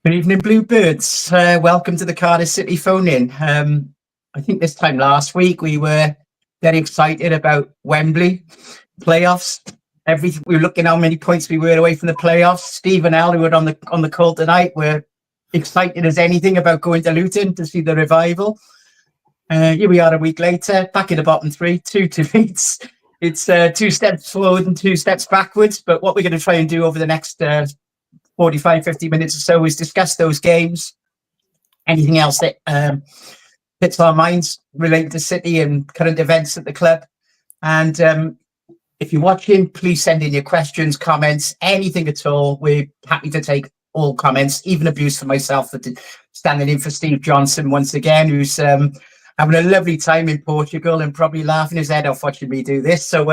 Good evening, Bluebirds. Welcome to the Cardiff City phone-in. I think this time last week we were very excited about Wembley playoffs. Everything we were looking how many points we were away from the playoffs. Steve and Al, who were on the call tonight, were excited as anything about going to Luton to see the revival. Here we are a week later, back in the bottom three, two defeats. It's 2 steps forward and 2 steps backwards. But what we're going to try and do over the next 45, 50 minutes or so is discuss those games, anything else that hits our minds related to City and current events at the club. And if you're watching, please send in your questions, comments, anything at all. We're happy to take all comments, even abuse for myself for standing in for Steve Johnson once again, who's having a lovely time in Portugal and probably laughing his head off watching me do this. So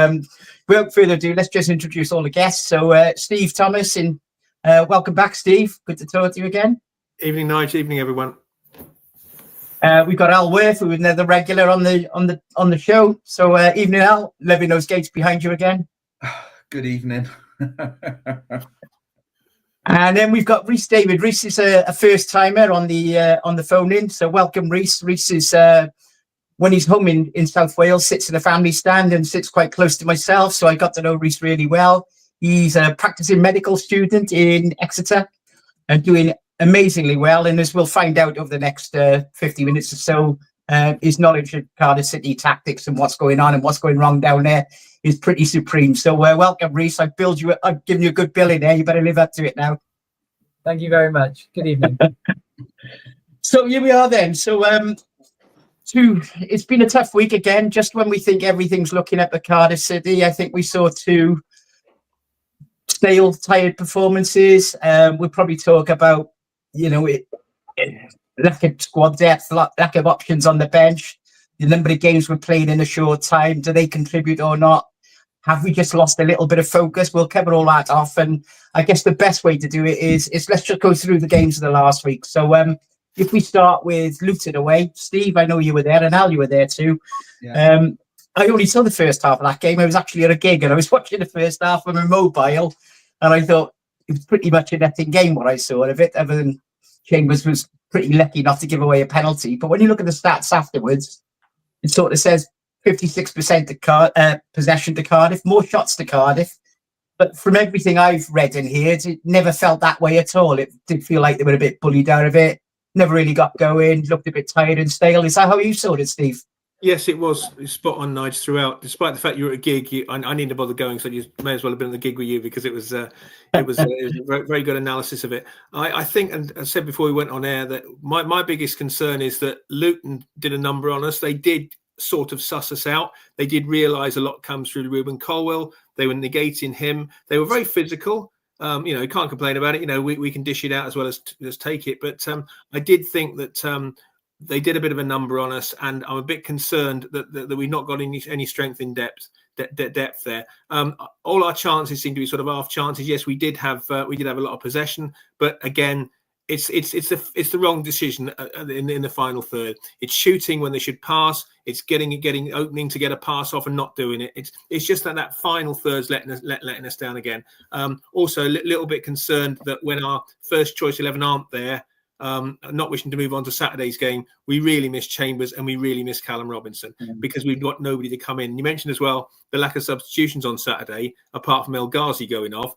without further ado, let's just introduce all the guests. So Steve Thomas in welcome back, Steve. Good to talk to you again. Evening, Nigel. Evening, everyone. We've got Al Worth, who is another regular on the show. So evening, Al. Loving those gates behind you again. Good evening. And then we've got Rhys David. Rhys is a first timer on the phone in. So welcome, Rhys. Rhys is when he's home in South Wales, sits in a family stand and sits quite close to myself. So I got to know Rhys really well. He's a practicing medical student in Exeter and doing amazingly well. And as we'll find out over the next 50 minutes or so, his knowledge of Cardiff City tactics and what's going on and what's going wrong down there is pretty supreme. So welcome, Rhys. I've given you a good bill in there. You better live up to it now. Thank you very much. Good evening. So here we are then. So it's been a tough week again. Just when we think everything's looking up at Cardiff City, I think we saw 2 stale, tired performances. We'll probably talk about, lack of squad depth, lack of options on the bench, the number of games we're playing in a short time. Do they contribute or not? Have we just lost a little bit of focus? We'll cover all that off. And I guess the best way to do it is let's just go through the games of the last week. So if we start with Luton away, Steve, I know you were there, and Al, you were there too. Yeah. I only saw the first half of that game. I was actually at a gig and I was watching the first half on my mobile, and I thought it was pretty much a nothing game what I saw of it, other than Chambers was pretty lucky not to give away a penalty. But when you look at the stats afterwards, it sort of says 56% possession to Cardiff, more shots to Cardiff. But from everything I've read and heard, it never felt that way at all. It did feel like they were a bit bullied out of it, never really got going, looked a bit tired and stale. Is that how you saw it, Steve? Yes, it was spot on, Nigel, throughout. Despite the fact you were at a gig, I needed to bother going, so you may as well have been on the gig with you, because it was a very, very good analysis of it. I think, and I said before we went on air, that my biggest concern is that Luton did a number on us. They did sort of suss us out. They did realise a lot comes through Ruben Colwell. They were negating him. They were very physical. You can't complain about it. We can dish it out as well as take it. But I did think that they did a bit of a number on us, and I'm a bit concerned that we've not got any strength in depth there. All our chances seem to be sort of half chances. Yes, we did have a lot of possession, but again, it's the wrong decision in the final third. It's shooting when they should pass. It's getting opening to get a pass off and not doing it. It's just that final third's letting us down again. Also, a little bit concerned that when our first choice 11 aren't there. Not wishing to move on to Saturday's game, we really miss Chambers and we really miss Callum Robinson, because we've got nobody to come in. You mentioned as well the lack of substitutions on Saturday, apart from El Ghazi going off.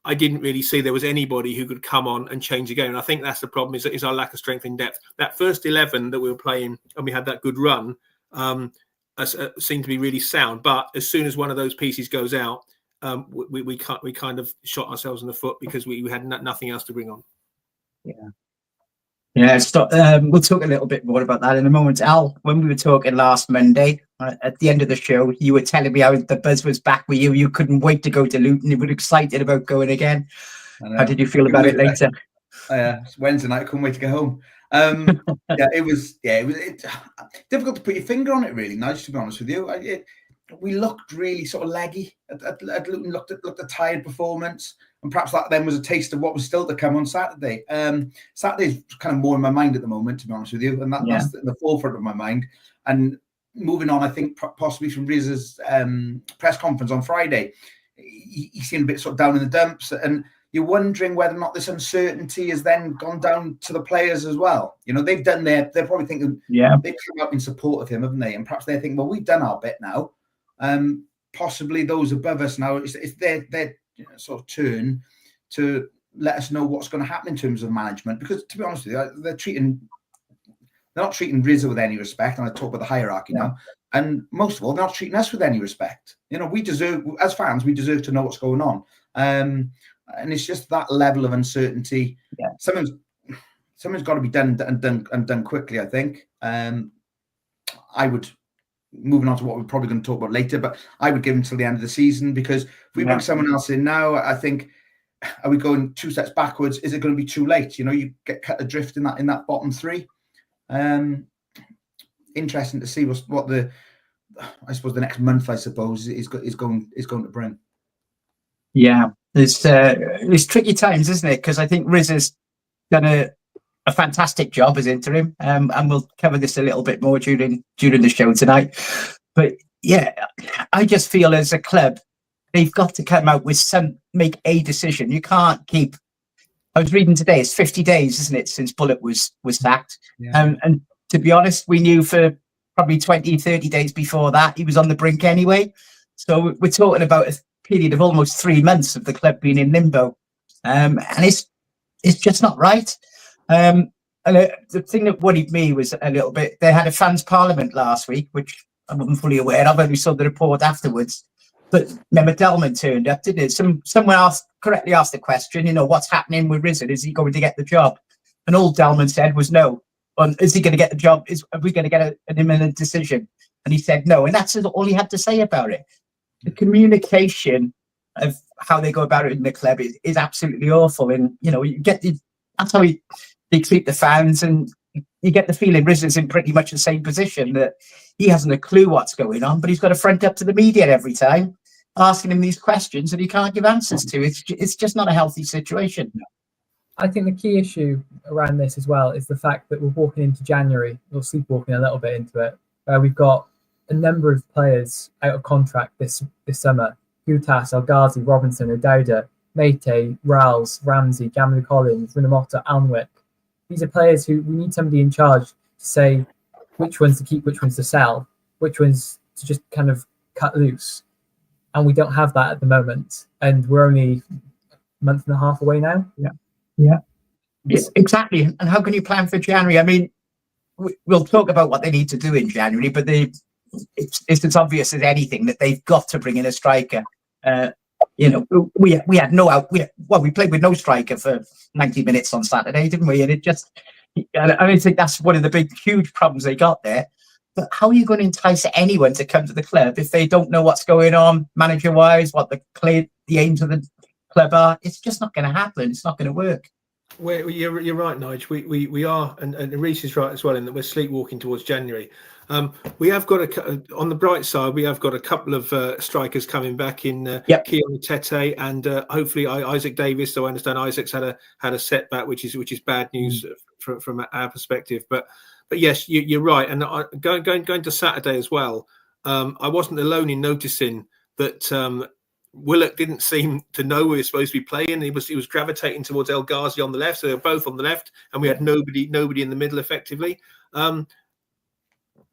I didn't really see there was anybody who could come on and change the game. And I think that's the problem, is our lack of strength in depth. That first 11 that we were playing and we had that good run seemed to be really sound. But as soon as one of those pieces goes out, we kind of shot ourselves in the foot, because we had nothing else to bring on. Yeah. Yeah, we'll talk a little bit more about that in a moment. Al, when we were talking last Monday, at the end of the show, you were telling me how the buzz was back with you. You couldn't wait to go to Luton. You were excited about going again. How did you feel about it later? It's Wednesday night. I couldn't wait to go home. It was difficult to put your finger on it, really, Nigel, to be honest with you. We looked really sort of laggy at Luton, looked a tired performance. And perhaps that then was a taste of what was still to come on Saturday. Saturday's kind of more in my mind at the moment, to be honest with you. And that's in the forefront of my mind. And moving on, I think possibly from Riz's press conference on Friday, he seemed a bit sort of down in the dumps. And you're wondering whether or not this uncertainty has then gone down to the players as well. You know, they've done they're probably thinking, they've come out in support of him, haven't they? And perhaps they're thinking, well, we've done our bit now. Possibly those above us now, it's their sort of turn to let us know what's going to happen in terms of management. Because to be honest with you, they're not treating Rizzo with any respect. And I talk about the hierarchy now. And most of all, they're not treating us with any respect. You know, we deserve, as fans, we deserve to know what's going on. And it's just that level of uncertainty. Yeah. Something's got to be done quickly, I think. I would, moving on to what we're probably going to talk about later, but I would give him till the end of the season, because if we bring someone else in now, I think, are we going 2 steps backwards? Is it going to be too late? You know, you get cut adrift in that bottom three. Interesting to see what the next month, I suppose, is going to bring. Yeah, it's tricky times, isn't it? Because I think Riz has done a fantastic job as interim, and we'll cover this a little bit more during the show tonight. But yeah, I just feel as a club, they've got to come out with make a decision. You can't keep. I was reading today; it's 50 days, isn't it, since Bullock was sacked? Yeah. And to be honest, we knew for probably 20, 30 days before that he was on the brink anyway. So we're talking about a period of almost 3 months of the club being in limbo, and it's just not right. And the thing that worried me was a little bit, they had a fans parliament last week, which I wasn't fully aware of, and we saw the report afterwards. But remember, Delman turned up, didn't it? Someone correctly asked the question, you know, what's happening with Rizzo? Is he going to get the job? And all Delman said was no. Is he going to get the job? Are we going to get an imminent decision? And he said no. And that's all he had to say about it. The communication of how they go about it in the club is absolutely awful. And, you know, that's how they treat the fans. And you get the feeling Rizzo's in pretty much the same position, that he hasn't a clue what's going on, but he's got to front up to the media every time, asking him these questions that he can't give answers to. It's just not a healthy situation. I think the key issue around this as well is the fact that we're walking into January, or sleepwalking a little bit into it, where we've got a number of players out of contract this summer. Gutas, El Ghazi, Robinson, O'Dowda, Mate, Rowles, Ramsey, Gamble Collins, Rinomota, Alnwick. These are players who we need somebody in charge to say which ones to keep, which ones to sell, which ones to just kind of cut loose. And we don't have that at the moment. And we're only a month and a half away now. Yeah, exactly. And how can you plan for January? I mean, we'll talk about what they need to do in January, but it's as obvious as anything that they've got to bring in a striker. You know, we played with no striker for 90 minutes on Saturday, didn't we? And I think that's one of the huge problems they got there. But how are you going to entice anyone to come to the club if they don't know what's going on manager-wise, what the aims of the club are? It's just not going to happen. It's not going to work. Well, you're right, Nigel. We are, and Reece is right as well, in that we're sleepwalking towards January. We have got on the bright side, we have got a couple of strikers coming back in Keon Tete and hopefully Isaac Davis. So I understand Isaac's had a setback, which is bad news from our perspective. But yes, you're right. And going to Saturday as well, I wasn't alone in noticing that Willock didn't seem to know we were supposed to be playing. He was gravitating towards El Ghazi on the left, so they were both on the left, and we had nobody in the middle effectively.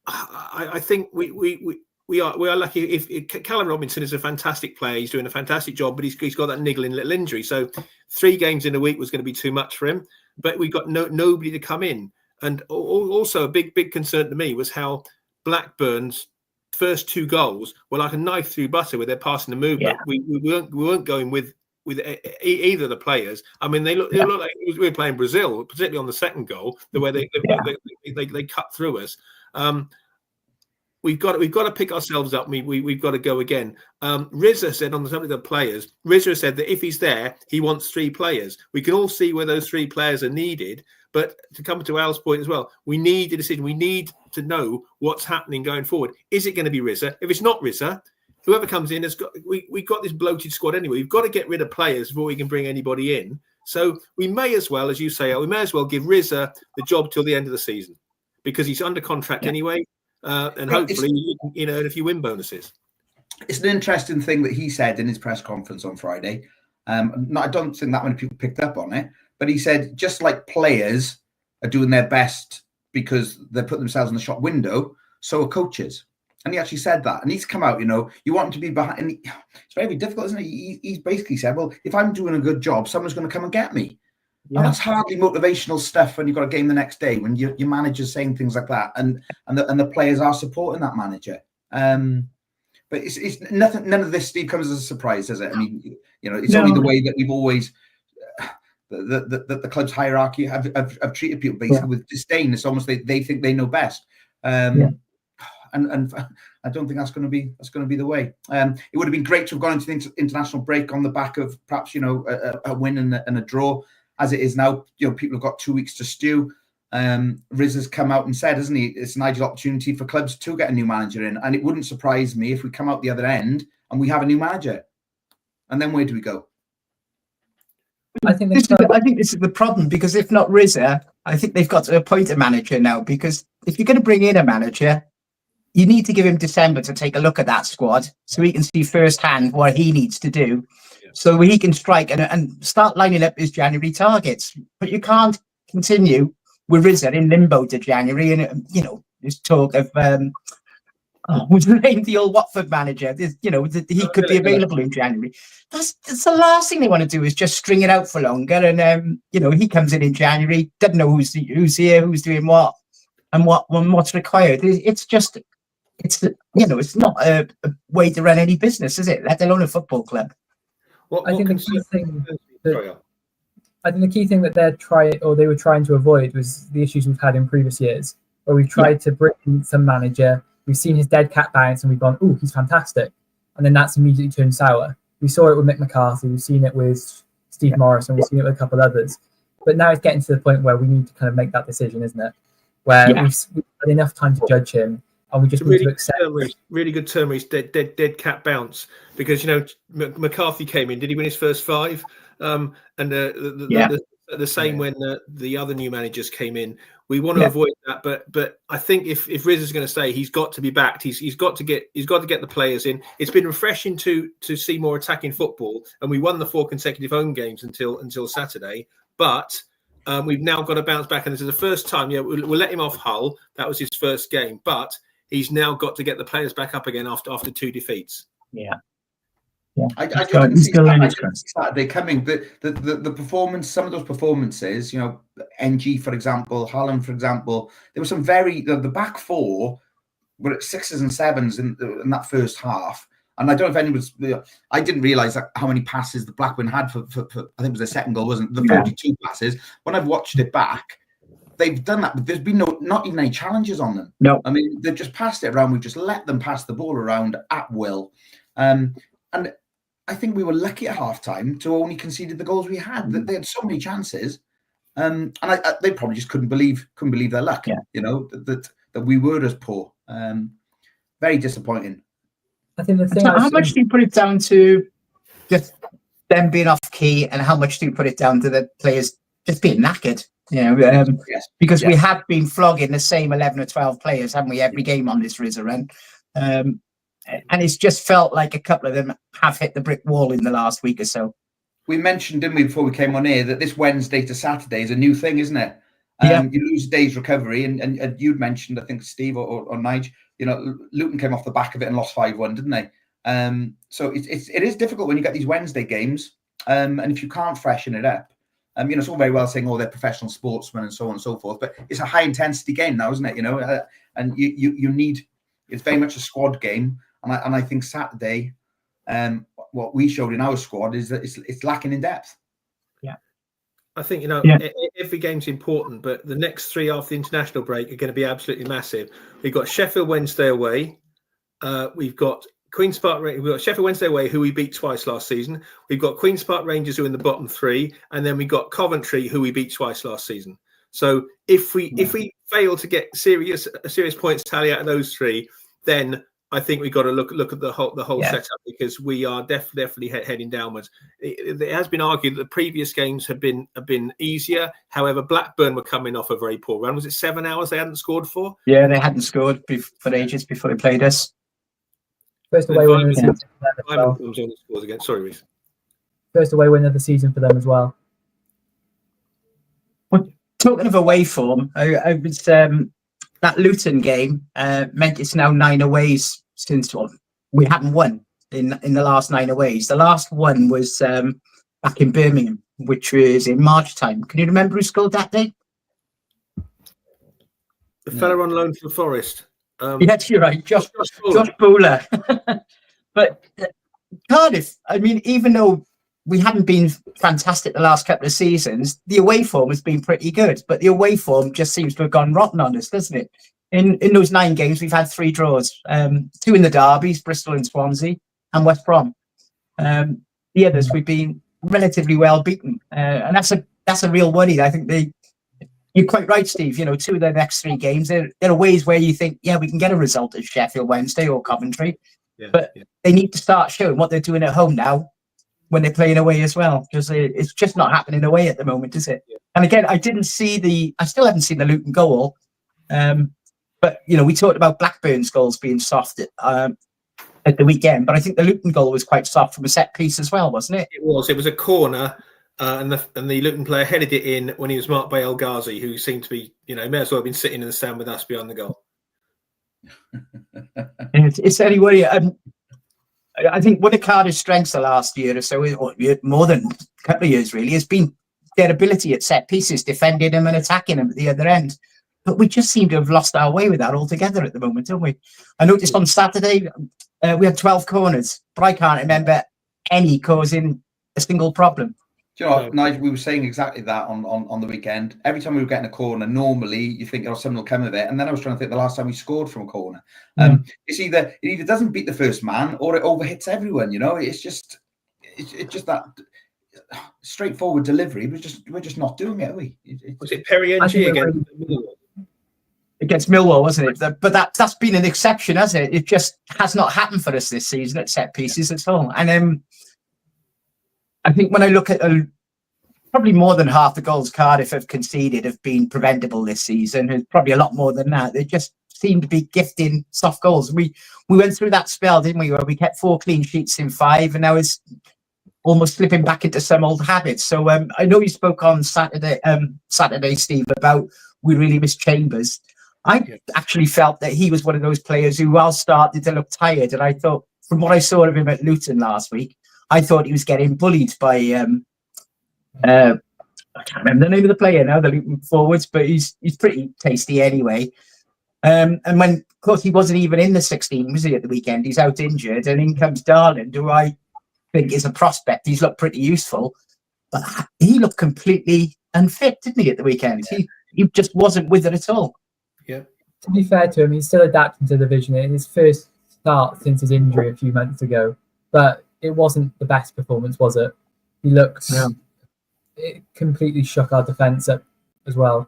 I think we are lucky. If Callum Robinson is a fantastic player, he's doing a fantastic job, but he's got that niggling little injury. So 3 games in a week was going to be too much for him. But we got nobody to come in, and also a big concern to me was how Blackburn's first 2 goals were like a knife through butter with their passing the movement. We weren't going with either of the players. I mean, they look like we were playing Brazil, particularly on the second goal, the way they cut through us. We've got to pick ourselves up. We've got to go again. Rizzo said on the subject of players, Rizzo said that if he's there, he wants 3 players. We can all see where those 3 players are needed. But to come to Al's point as well, we need a decision. We need to know what's happening going forward. Is it going to be Rizzo? If it's not Rizzo, whoever comes in we've got this bloated squad anyway. We've got to get rid of players before we can bring anybody in. So we may as well, as you say, give Rizzo the job till the end of the season because he's under contract anyway. And hopefully, earn a few win bonuses. It's an interesting thing that he said in his press conference on Friday. I don't think that many people picked up on it, but he said just like players are doing their best because they put themselves in the shop window, so are coaches. And he actually said that. And he's come out, you want him to be behind. And it's very difficult, isn't it? He's basically said, well, if I'm doing a good job, someone's going to come and get me. Yeah. And that's hardly motivational stuff when you've got a game the next day, when your manager's saying things like that, and the players are supporting that manager. But it's nothing. None of this, Steve, comes as a surprise, does it? I mean, it's only the way that we've always the club's hierarchy have treated people basically with disdain. It's almost they think they know best. And I don't think that's going to be the way. It would have been great to have gone into the international break on the back of perhaps a win and a draw. As it is now, people have got 2 weeks to stew. Riz has come out and said, hasn't he, it's an ideal opportunity for clubs to get a new manager in, and it wouldn't surprise me if we come out the other end and we have a new manager. And then where do we go? I think this is the problem, because if not Rizza, I think they've got to appoint a manager now, because if you're going to bring in a manager, you need to give him December to take a look at that squad so he can see firsthand what he needs to do, so he can strike and start lining up his January targets. But you can't continue with Rizza in limbo to January, and there's talk of what's the name, the old Watford manager, he could be available in January. That's the last thing they want to do, is just string it out for longer. And he comes in January, doesn't know who's here, who's doing what, and what's required. It's not a way to run any business, is it? Let alone a football club. I think the key thing that they were trying to avoid was the issues we've had in previous years, where we've tried to bring in some manager, we've seen his dead cat bounce, and we've gone, "Oh, he's fantastic," and then that's immediately turned sour. We saw it with Mick McCarthy, we've seen it with Steve Morris, and we've seen it with a couple of others. But now it's getting to the point where we need to kind of make that decision, isn't it? Where we've had enough time to judge him, and we just need to accept. Really good term is dead cat bounce, because McCarthy came in. Did he win his first 5? The same when the other new managers came in. We want to avoid that, but I think if Riz is going to stay, he's got to be backed. He's got to get the players in. It's been refreshing to see more attacking football, and we won the 4 consecutive home games until Saturday. But we've now got to bounce back, and this is the first time. We'll let him off Hull. That was his first game, but he's now got to get the players back up again after 2 defeats. Yeah. I didn't see Saturday coming. The performance, some of those performances, NG for example, Haaland for example, there were some the back 4 were at 6s and 7s in that first half. And I don't know if anyone's. I didn't realise how many passes the Blackburn had for I think it was their second goal, wasn't it? The 42 passes. When I've watched it back, they've done that, but there's been not even any challenges on them. No, I mean they've just passed it around. We've just let them pass the ball around at will, and I think we were lucky at halftime to only conceded the goals we had. They had so many chances, and they probably just couldn't believe their luck. That we were as poor. Very disappointing. I think the thing. So how much do you put it down to just them being off key, and how much do you put it down to the players just being knackered? Because we have been flogging the same 11 or 12 players, haven't we, every game on this Rizza run? And it's just felt like a couple of them have hit the brick wall in the last week or so. We mentioned, didn't we, before we came on here, that this Wednesday to Saturday is a new thing, isn't it? You lose a day's recovery, and you'd mentioned, I think, Steve or Nige, Luton came off the back of it and lost 5-1, didn't they? So it is difficult when you get these Wednesday games, and if you can't freshen it up, it's all very well saying, they're professional sportsmen and so on and so forth, but it's a high intensity game now, isn't it? And you need, it's very much a squad game. And I think Saturday, what we showed in our squad is that it's lacking in depth. Yeah, I think every game's important, but the next 3 after the international break are going to be absolutely massive. We've got Sheffield Wednesday away. We've got Queen's Park. We've got Sheffield Wednesday away, who we beat twice last season. We've got Queen's Park Rangers, who are in the bottom 3, and then we've got Coventry, who we beat twice last season. So if we fail to get a serious points tally out of those 3, then I think we've got to look at the whole setup, because we are definitely heading downwards. It has been argued that the previous games have been easier. However, Blackburn were coming off a very poor run. Was it 7 hours they hadn't scored for? Yeah, they hadn't scored for ages before they played us. First away scores again. Sorry, Reece. First away win of the season for them as well. Well, talking of away form, I was that Luton game meant it's now 9 aways since we haven't won in the last 9 aways. The last one was back in Birmingham, which was in March time. Can you remember who scored that day? The fella on loan for the Forest. Yes, you're right, Josh Bowler. Bowler. But Cardiff, I mean, even though we haven't been fantastic the last couple of seasons, the away form has been pretty good. But the away form just seems to have gone rotten on us, doesn't it? In those 9 games, we've had 3 draws, 2 in the derbies, Bristol and Swansea, and West Brom. The others we've been relatively well beaten, and that's a real worry. I think you're quite right, Steve. 2 of the next 3 games, there are ways where you think, yeah, we can get a result at Sheffield Wednesday or Coventry, but they need to start showing what they're doing at home now when they're playing away as well, because it's just not happening away at the moment, is it? Yeah. And again, I still haven't seen the Luton goal, but we talked about Blackburn's goals being soft at the weekend, but I think the Luton goal was quite soft from a set piece as well, wasn't it? It was a corner. And the Luton player headed it in when he was marked by El Ghazi, who seemed to be, may as well have been sitting in the stand with us behind the goal. It's anyway. I think one of Cardiff's strengths the last year or so, or more than a couple of years really, has been their ability at set pieces, defending them and attacking them at the other end. But we just seem to have lost our way with that altogether at the moment, don't we? I noticed on Saturday we had 12 corners, but I can't remember any causing a single problem. Do you know what, Nigel, we were saying exactly that on the weekend. Every time we were getting a corner, normally you think, something will come of it. And then I was trying to think the last time we scored from a corner. It either doesn't beat the first man or it overhits everyone, It's just that straightforward delivery. We're just not doing it, are we? Was it Perry NG again? Against Millwall, wasn't it? But that's been an exception, hasn't it? It just has not happened for us this season at set pieces at all. And I think when I look at probably more than half the goals Cardiff have conceded have been preventable this season. There's probably a lot more than that. They just seem to be gifting soft goals. We went through that spell, didn't we, where we kept 4 clean sheets in 5, and now it's almost slipping back into some old habits. So I know you spoke on Saturday, Steve, about we really miss Chambers. I actually felt that he was one of those players who started to look tired, and I thought, from what I saw of him at Luton last week, I thought he was getting bullied by I can't remember the name of the player now, the Luton forwards, but he's pretty tasty anyway. And when, of course, he wasn't even in the 16, was he, at the weekend? He's out injured, and in comes Darland, who I think is a prospect. He's looked pretty useful, but he looked completely unfit, didn't he, at the weekend? Yeah. He just wasn't with it at all. Yeah. To be fair to him, he's still adapting to the division. In his first start since his injury a few months ago, but it wasn't the best performance, was it? He looked... Yeah. It completely shook our defence up as well.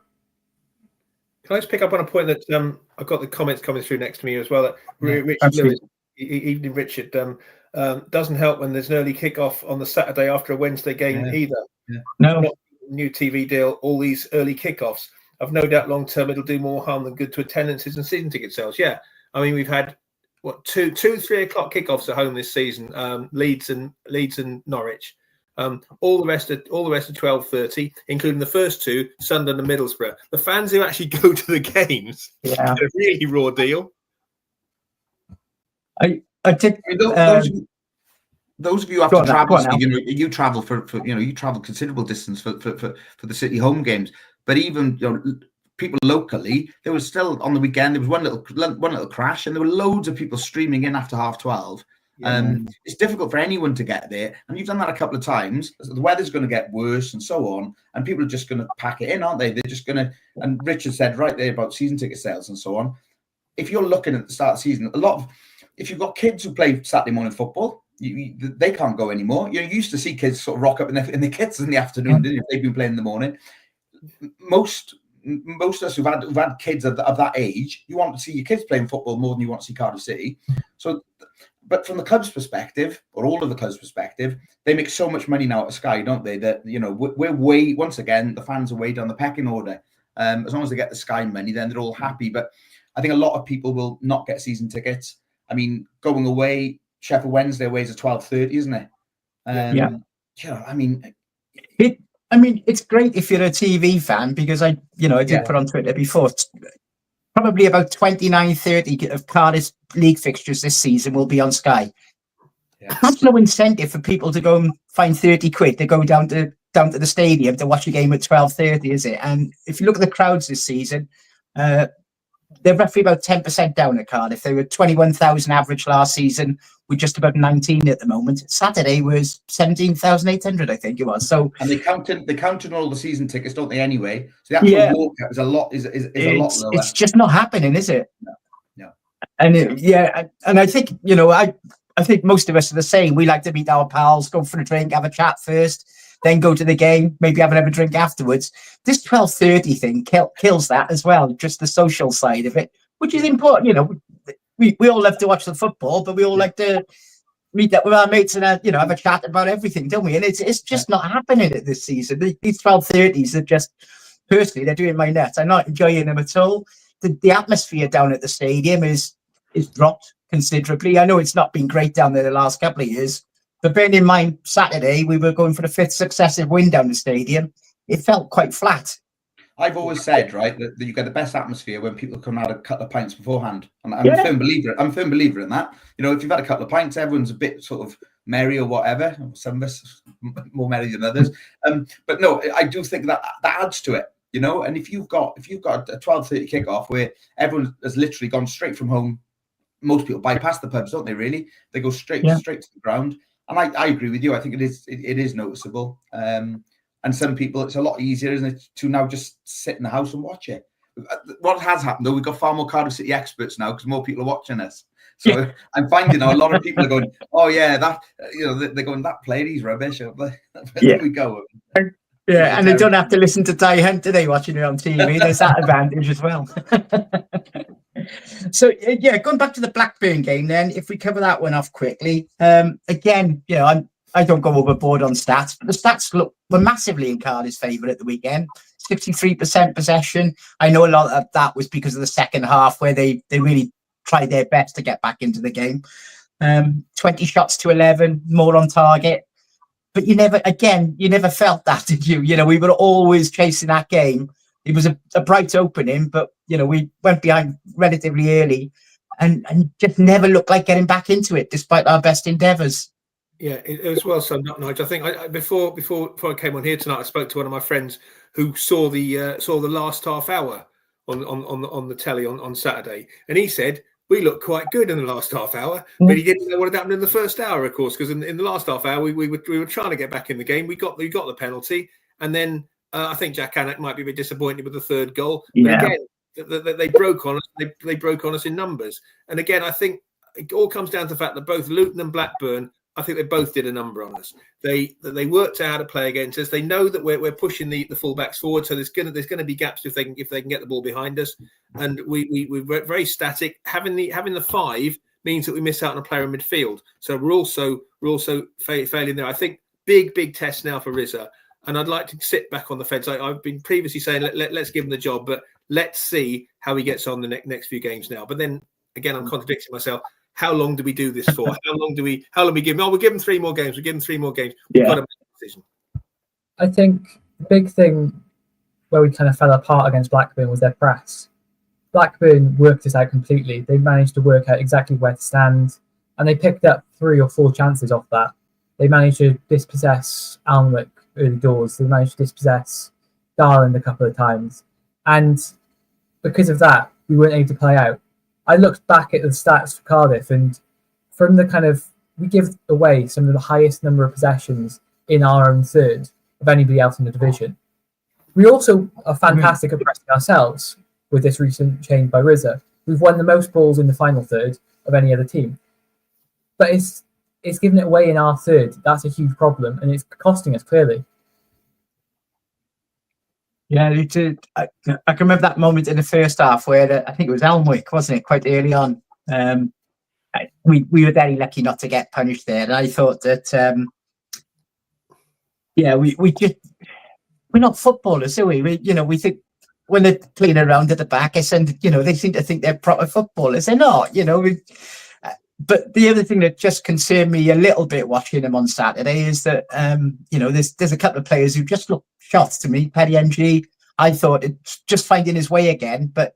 Can I just pick up on a point that I've got the comments coming through next to me as well? That Richard Lewis, evening Richard, doesn't help when there's an early kickoff on the Saturday after a Wednesday game either. Yeah. No, not new TV deal. All these early kickoffs. I've no doubt long term it'll do more harm than good to attendances and season ticket sales. Yeah, I mean we've had 2, 3 o'clock kickoffs at home this season. Leeds and Norwich. All the rest are 12:30, including the first 2, Sunderland and Middlesbrough. The fans who actually go to the games get a really raw deal. I think those of you who have to travel, you travel for you travel considerable distance for the City home games. But even people locally, there was still on the weekend there was one little crash, and there were loads of people streaming in after 12:30. It's difficult for anyone to get there, and you've done that a couple of times. The weather's going to get worse and so on, and people are just going to pack it in, aren't they? They're just going to, and Richard said right there about season ticket sales and so on. If you're looking at the start of the season, if you've got kids who play Saturday morning football, they can't go anymore. You used to see kids sort of rock up in the kits in the afternoon, didn't you? If they've been playing in the morning. Most of us who've had kids of that age, you want to see your kids playing football more than you want to see Cardiff City. So, but from the club's perspective, or all of the club's perspective, they make so much money now at Sky, don't they? That we're way, once again, the fans are way down the pecking order. As long as they get the Sky money, then they're all happy. But I think a lot of people will not get season tickets. I mean, going away, Sheffield Wednesday away is at 12:30, isn't it? Yeah, I mean, it's great if you're a TV fan, because I did put on Twitter before. Probably about 29, 30 of Cardiff's league fixtures this season will be on Sky. Yeah. That's no incentive for people to go and find 30 quid to go down to the stadium to watch a game at 12:30, is it? And if you look at the crowds this season, they're roughly about 10% down at Cardiff. They were 21,000 average last season, with just about 19 at the moment. Saturday was 17,800, I think it was. So, and they counted all the season tickets, don't they? Anyway, so the actual walkout is a lot a lot lower. It's just not happening, is it? No. And and I think I think most of us are the same. We like to meet our pals, go for a drink, have a chat first, then go to the game, maybe have another drink afterwards. This 12:30 thing kills that as well, just the social side of it, which is important. We all love to watch the football, but we all like to meet up with our mates and have a chat about everything, don't we? And it's just not happening at this season. These 12:30s are just, personally, they're doing my nuts. I'm not enjoying them at all. The atmosphere down at the stadium is dropped considerably. I know it's not been great down there the last couple of years, but bearing in mind Saturday we were going for the 5th successive win down the stadium, it felt quite flat. I've always said, right, that you get the best atmosphere when people come out a couple of pints beforehand. And I'm a firm believer. I'm a firm believer in that. If you've had a couple of pints, everyone's a bit sort of merry or whatever. Some of us more merry than others. But no, I do think that adds to it. And if you've got a 12:30 kickoff where everyone has literally gone straight from home, most people bypass the pubs, don't they? Really, they go straight to the ground. And I agree with you. I think it is noticeable. And some people, it's a lot easier, isn't it, to now just sit in the house and watch it. What has happened, though, we've got far more Cardiff City experts now because more people are watching us. So I'm finding now a lot of people are going, oh, yeah, that, they're going, that player, he's rubbish. There we go. Yeah, and they don't have to listen to Ty Hunt, do they, watching it on TV? There's that advantage as well. So, going back to the Blackburn game then, if we cover that one off quickly, again, I don't go overboard on stats, but the stats were massively in Cardiff's favour at the weekend. 63% possession. I know a lot of that was because of the second half where they really tried their best to get back into the game. 20 shots to 11, more on target. But you never felt that, did you? We were always chasing that game. It was a bright opening, but, we went behind relatively early and just never looked like getting back into it, despite our best endeavours. Yeah, it was well summed up, Nigel. I think before I came on here tonight, I spoke to one of my friends who saw the last half hour on the telly on Saturday, and he said we looked quite good in the last half hour, but he didn't know what had happened in the first hour, of course, because in the last half hour we were trying to get back in the game. We got the penalty, and then I think Jack Anak might be a bit disappointed with the third goal. But again, they broke on us. They broke on us in numbers, and again, I think it all comes down to the fact that both Luton and Blackburn, I think they both did a number on us. They worked out how to play against us. They know that we're pushing the fullbacks forward, so there's gonna be gaps if they can get the ball behind us. And we're very static. Having the 5 means that we miss out on a player in midfield. So we're also failing there. I think big test now for Rizza. And I'd like to sit back on the fence. I've been previously saying let's give him the job, but let's see how he gets on the next few games now. But then again, I'm contradicting myself. How long do we do this for? How long do we give him? Oh, we'll give him 3 more games. We'll give him 3 more games. We've got to make a decision. I think the big thing where we kind of fell apart against Blackburn was their press. Blackburn worked us out completely. They managed to work out exactly where to stand, and they picked up 3 or 4 chances off that. They managed to dispossess Alnwick early doors. They managed to dispossess Darland a couple of times. And because of that, we weren't able to play out. I looked back at the stats for Cardiff, and from we give away some of the highest number of possessions in our own third of anybody else in the division. We also are fantastic at pressing ourselves with this recent change by Rizza. We've won the most balls in the final third of any other team. But it's giving it away in our third. That's a huge problem, and it's costing us clearly. Yeah, I can remember that moment in the first half where I think it was Alnwick, wasn't it? Quite early on. We were very lucky not to get punished there. And I thought that, we're not footballers, are we? We think when they're playing around at the back, they seem to think they're proper footballers. They're not, But the other thing that just concerned me a little bit watching him on Saturday is that there's a couple of players who just look shot to me. Petty NG, I thought it's just finding his way again, but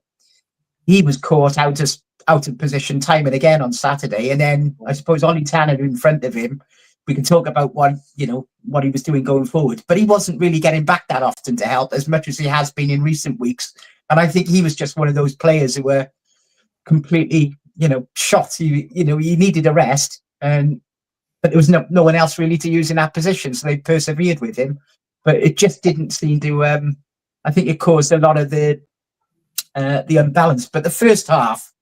he was caught out of position time and again on Saturday. And then I suppose Ollie Tanner in front of him, we can talk about what he was doing going forward, but he wasn't really getting back that often to help as much as he has been in recent weeks. And I think he was just one of those players who were completely, shot. He needed a rest, but there was no one else really to use in that position, so they persevered with him. But it just didn't seem to. I think it caused a lot of the unbalance. But the first half,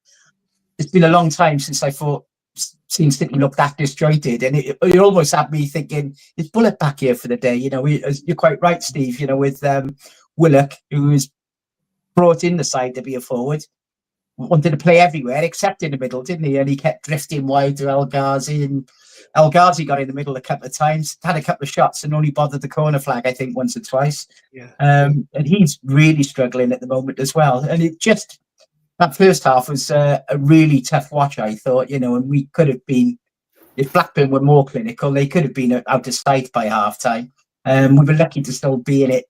it's been a long time since I seen City look that disjointed, and it almost had me thinking, is Bullock back here for the day? You're quite right, Steve. With Willock, who was brought in the side to be a forward, wanted to play everywhere except in the middle, didn't he? And he kept drifting wide to El Ghazi, and El Ghazi got in the middle a couple of times, had a couple of shots, and only bothered the corner flag, I think, once or twice. Yeah. And he's really struggling at the moment as well. And that first half was a really tough watch, I thought, and we could have been, if Blackburn were more clinical, they could have been out of sight by half time. We were lucky to still be in it,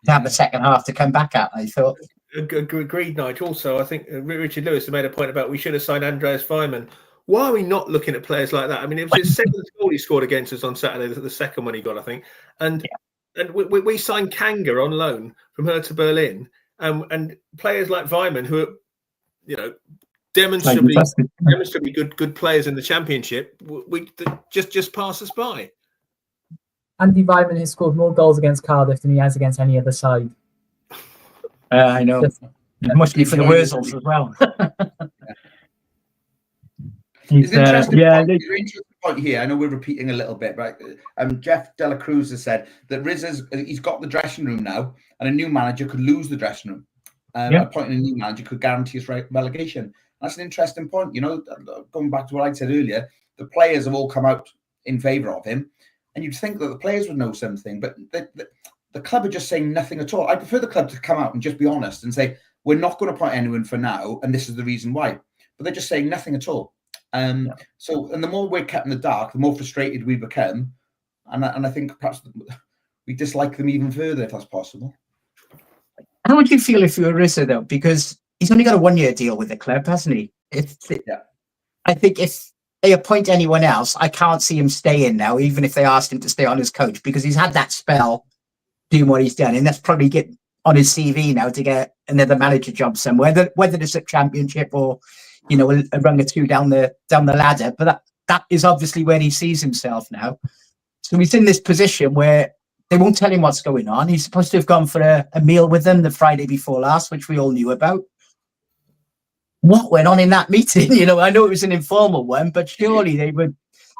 to have the second half to come back at, I thought. Agreed, Nigel. Also, I think Richard Lewis made a point about we should have signed Andreas Weimann. Why are we not looking at players like that? I mean, it was his second goal he scored against us on Saturday, the second one he got, I think. And we signed Kanga on loan from Hertha Berlin, and players like Weimann, who are, demonstrably good players in the Championship, we just pass us by. Andy Weimann has scored more goals against Cardiff than he has against any other side. I know. It must be for the Wurzels as well. It's an interesting point here. I know we're repeating a little bit, but Jeff Dela Cruz has said that he's got the dressing room now, and a new manager could lose the dressing room. Appointing a new manager could guarantee us relegation. That's an interesting point. Going back to what I said earlier, the players have all come out in favour of him, and you'd think that the players would know something, but the club are just saying nothing at all. I prefer the club to come out and just be honest and say, we're not going to appoint anyone for now, and this is the reason why. But they're just saying nothing at all. So the more we're kept in the dark, the more frustrated we become. And I think perhaps we dislike them even further, if that's possible. How would you feel if you were Rizza, though? Because he's only got a 1-year deal with the club, hasn't he? I think if they appoint anyone else, I can't see him staying now, even if they asked him to stay on as coach, because he's had that spell doing what he's done, and that's probably get on his CV now to get another manager job somewhere, whether it's a Championship or a rung or two down the ladder. But that is obviously where he sees himself now. So he's in this position where they won't tell him what's going on. He's supposed to have gone for a meal with them the Friday before last, which we all knew about. What went on in that meeting? I know it was an informal one, but surely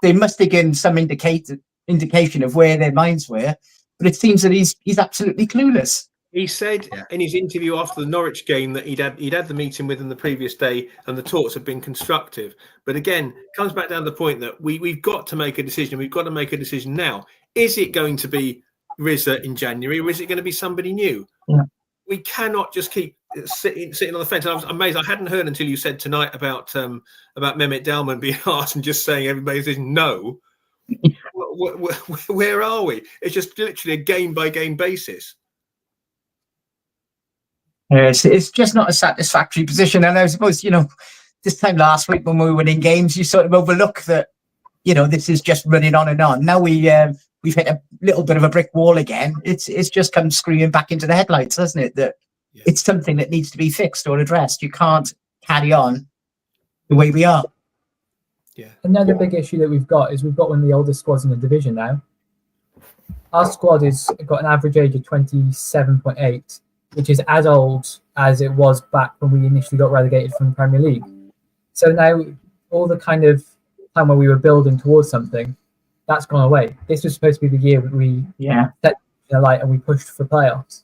they must have given some indication of where their minds were. But it seems that he's absolutely clueless. He said in his interview after the Norwich game that he'd had the meeting with them the previous day, and the talks have been constructive. But again, it comes back down to the point that we've got to make a decision. We've got to make a decision now. Is it going to be Rizza in January, or is it going to be somebody new? Yeah. We cannot just keep sitting on the fence. I was amazed. I hadn't heard until you said tonight about Mehmet Dalman being asked and just saying everybody says no. Where are we? It's just literally a game by game basis. It's just not a satisfactory position. And I suppose, this time last week when we were winning games, you sort of overlook that, this is just running on and on. Now we've hit a little bit of a brick wall again. It's just come screaming back into the headlights, hasn't it? That it's something that needs to be fixed or addressed. You can't carry on the way we are. Yeah. Another big issue that we've got is we've got one of the oldest squads in the division now. Our squad has got an average age of 27.8, which is as old as it was back when we initially got relegated from the Premier League. So now all the kind of time where we were building towards something, that's gone away. This was supposed to be the year we set the light and we pushed for playoffs.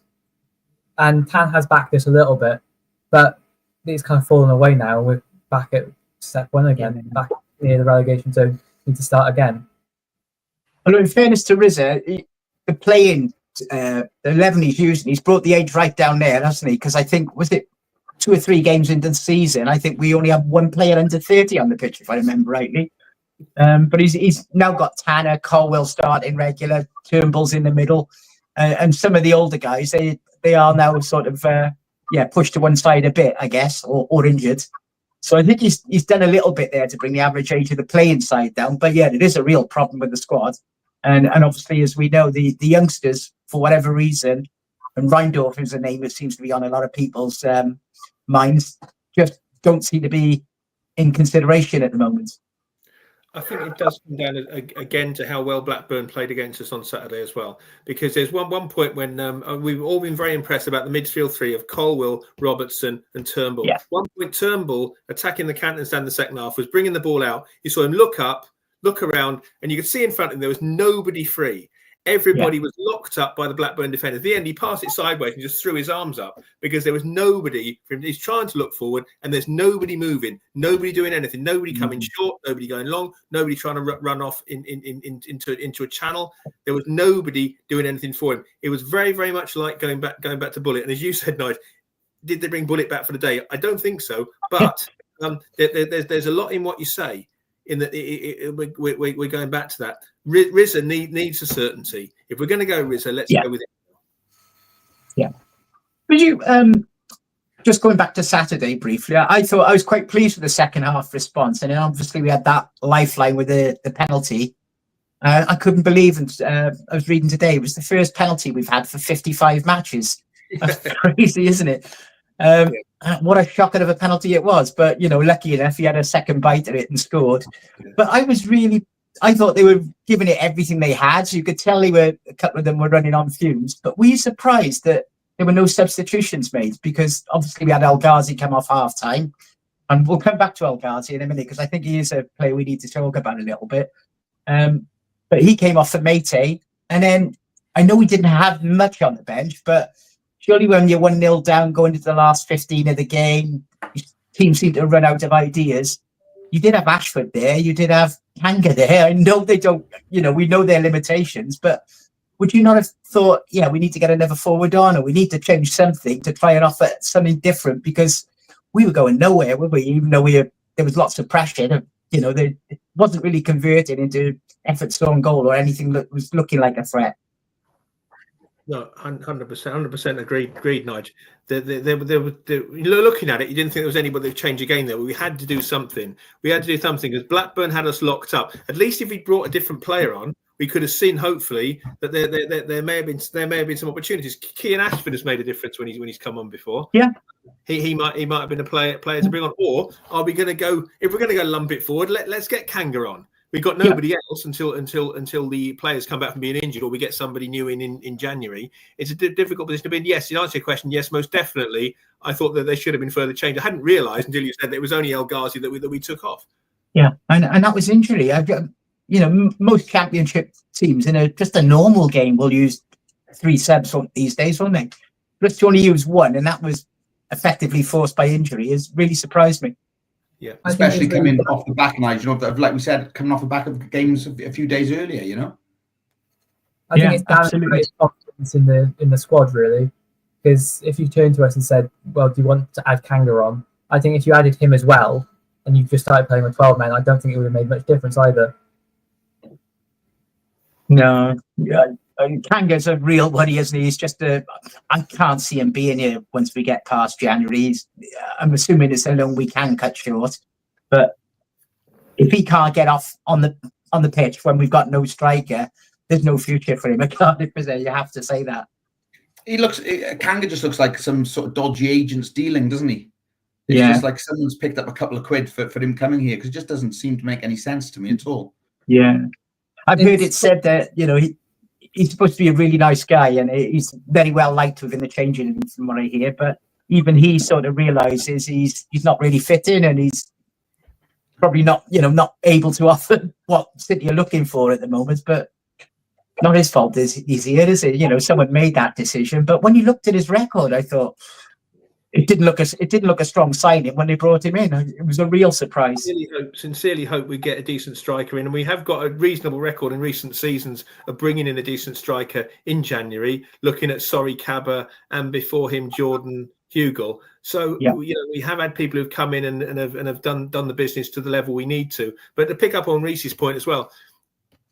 And Tan has backed this a little bit, but it's kind of fallen away now. We're back at step one again, back near the relegation zone, need to start again. Well, in fairness to Rizza, the playing the 11 he's using, he's brought the age right down there, hasn't he? Because I think, was it 2 or 3 games into the season, I think we only have one player under 30 on the pitch, if I remember rightly. But he's now got Tanner, Colwell starting regular, Turnbull's in the middle, and some of the older guys, they are now sort of pushed to one side a bit, I guess, or injured. So I think he's done a little bit there to bring the average age of the playing side down. But yeah, it is a real problem with the squad. And obviously, as we know, the youngsters, for whatever reason, and Reindorf is a name that seems to be on a lot of people's minds, just don't seem to be in consideration at the moment. I think it does come down again to how well Blackburn played against us on Saturday as well. Because there's one point when we've all been very impressed about the midfield three of Colwell, Robertson, and Turnbull. Yeah. One point, Turnbull attacking the Canton stand in the second half was bringing the ball out. You saw him look up, look around, and you could see in front of him there was nobody free. Everybody was locked up by the Blackburn defenders. At the end, he passed it sideways and just threw his arms up because there was nobody for him. He's trying to look forward, and there's nobody moving, nobody doing anything, nobody coming short, nobody going long, nobody trying to run off into a channel. There was nobody doing anything for him. It was very, very much like going back to Bullet. And as you said, Nigel, did they bring Bullet back for the day? I don't think so, but there's a lot in what you say. In that we're going back to that. Rizza needs a certainty. If we're going to go Rizza, let's go with it. Yeah. Would you just going back to Saturday briefly? I thought I was quite pleased with the second half response, and then obviously we had that lifeline with the penalty. I couldn't believe, and I was reading today, it was the first penalty we've had for 55 matches. That's crazy, isn't it? What a shocker of a penalty it was, but lucky enough he had a second bite at it and scored. But I thought they were giving it everything they had. So you could tell a couple of them were running on fumes. But were you surprised that there were no substitutions made? Because obviously we had El Ghazi come off half time, and we'll come back to El Ghazi in a minute because I think he is a player we need to talk about a little bit. But he came off for Meite, and then I know we didn't have much on the bench, but surely when you're 1-0 down going into the last 15 of the game, your team seemed to run out of ideas. You did have Ashford there. You did have Kanga there. I know they don't, we know their limitations, but would you not have thought, we need to get another forward on, or we need to change something to try and offer something different? Because we were going nowhere, were we? Even though there was lots of pressure, it wasn't really converted into efforts on goal or anything that was looking like a threat. No, 100% agreed, Nigel. Looking at it, you didn't think there was anybody that changed the game there. We had to do something. We had to do something because Blackburn had us locked up. At least if we brought a different player on, we could have seen hopefully that there may have been some opportunities. Kean Ashford has made a difference when he's come on before. Yeah, he might have been a player to bring on. Or are we going to go? If we're going to go lump it forward, let's get Kanga on. We've got nobody else until the players come back from being injured, or we get somebody new in January. It's a difficult position to be in. Yes, to answer your question, yes, most definitely. I thought that there should have been further change. I hadn't realised until you said that it was only El Ghazi that we took off. Yeah, and that was injury. Most championship teams in just a normal game will use 3 subs these days, won't they? Just to only use 1, and that was effectively forced by injury, has really surprised me. Yeah, especially coming off the back, Nigel, like we said, coming off the back of games a few days earlier, I think it's down to great confidence in the squad, really. Because if you turned to us and said, well, do you want to add Kanga on? I think if you added him as well, and you just started playing with 12 men, I don't think it would have made much difference either. No, Kanga's a real worry, isn't he? He's just I can't see him being here once we get past January. I'm assuming it's a loan we can cut short, but if he can't get off on the pitch when we've got no striker, there's no future for him at Cardiff, is there? You have to say that. Kanga just looks like some sort of dodgy agent's dealing, doesn't he? It's just like someone's picked up a couple of quid for him coming here, because it just doesn't seem to make any sense to me at all. Yeah. I've heard it said that, he's supposed to be a really nice guy, and he's very well liked within the changing room from what I hear, but even he sort of realises he's not really fitting, and he's probably not able to offer what City are looking for at the moment, but not his fault he's here, is it? Someone made that decision, but when you looked at his record, I thought it didn't look a strong signing when they brought him in. It was a real surprise. Sincerely hope we get a decent striker in, and we have got a reasonable record in recent seasons of bringing in a decent striker in January. Looking at Kaba, and before him Jordan, Hugo. So Yeah. we have had people who've come in and have done the business to the level we need to. But to pick up on Reese's point as well,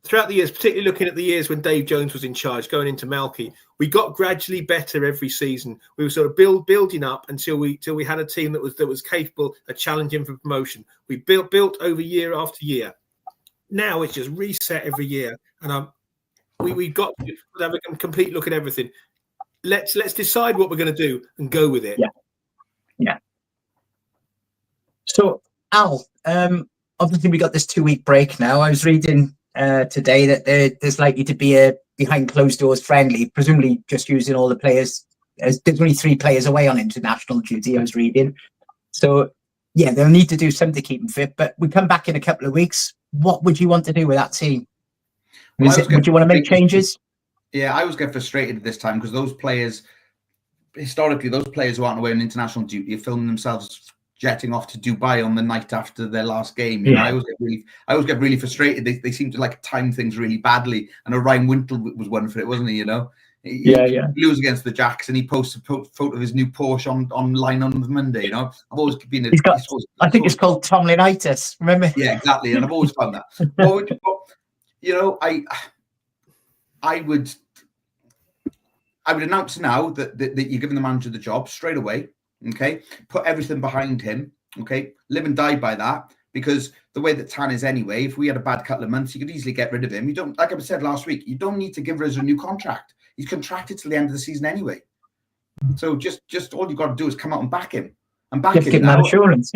throughout the years, particularly looking at the years when Dave Jones was in charge, going into Malky, we got gradually better every season. We were sort of building up until we had a team that was capable of challenging for promotion. We built over year after year. Now it's just reset every year, and we've got to have a complete look at everything. Let's decide what we're going to do and go with it. Yeah. So Al, obviously we got this 2-week break now. I was reading today that there's likely to be a behind closed doors friendly, presumably just using all the players. There's only 3 players away on international duty, I was reading. So yeah, they'll need to do something to keep them fit. But we come back in a couple of weeks. What would you want to do with that team? Would you want to make changes? Yeah, I always get frustrated at this time because those players, historically, those players who aren't away on international duty are filming themselves jetting off to Dubai on the night after their last game. You know, I always get really frustrated. They seem to like time things really badly. And Ryan Wintle was one for it, wasn't he? You know, he lose against the Jacks and he posted a photo of his new Porsche online on the Monday. You know, I've always been. I think it's called Tomlinitis. Remember? Yeah, exactly. And I've always found that. But, you know, I would announce now that you're giving the manager the job straight away. Okay, put everything behind him. Okay, live and die by that. Because the way that Tan is anyway, if we had a bad couple of months, you could easily get rid of him. You don't, like I said last week, you don't need to give Rizzo a new contract. He's contracted till the end of the season anyway. So just all you got to do is come out and back him and back him. Give him that assurance.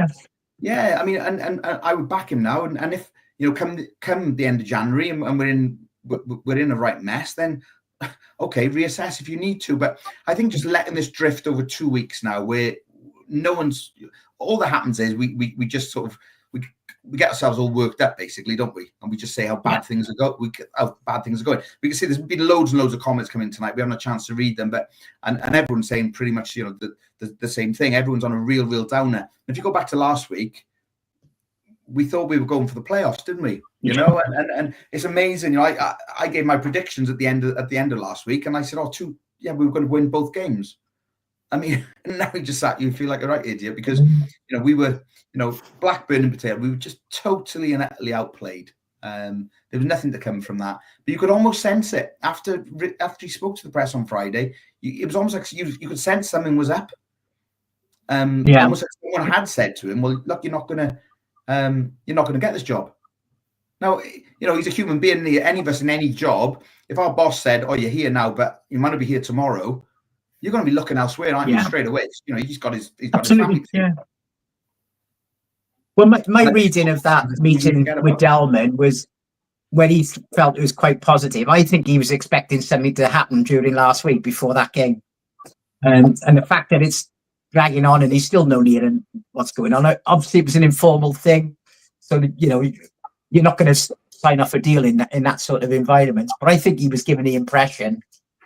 Yeah, I mean, and I would back him now. And if come the end of January and we're in a right mess, then okay, reassess if you need to. But I think just letting this drift over 2 weeks now, where all that happens is we just sort of we get ourselves all worked up, basically, don't we? And we just say how bad things are going. How bad things are going. We can see there's been loads and loads of comments coming tonight. We haven't had a chance to read them, but and everyone's saying pretty much the same thing. Everyone's on a real downer. And if you go back to last week, we thought we were going for the playoffs, didn't we? You know, and it's amazing. You know, I gave my predictions at the end of last week, and I said, we were going to win both games. I mean, now we just sat you feel like a right idiot because we were, Blackburn in particular, we were just totally and utterly outplayed. There was nothing to come from that, but you could almost sense it after he spoke to the press on Friday. It was almost like you could sense something was up. Almost like someone had said to him, "Well, look, you're not going to get this job." Now, he's a human being. Any of us in any job, if our boss said, "Oh, you're here now, but you might not be here tomorrow," you're going to be looking elsewhere, aren't you? Straight away. He's got his family. Yeah. Well, my reading of that meeting with Delman was when he felt it was quite positive. I think he was expecting something to happen during last week before that game, and the fact that it's dragging on and he's still no near what's going on. Obviously, it was an informal thing, so you're not going to sign off a deal in that sort of environment. But I think he was given the impression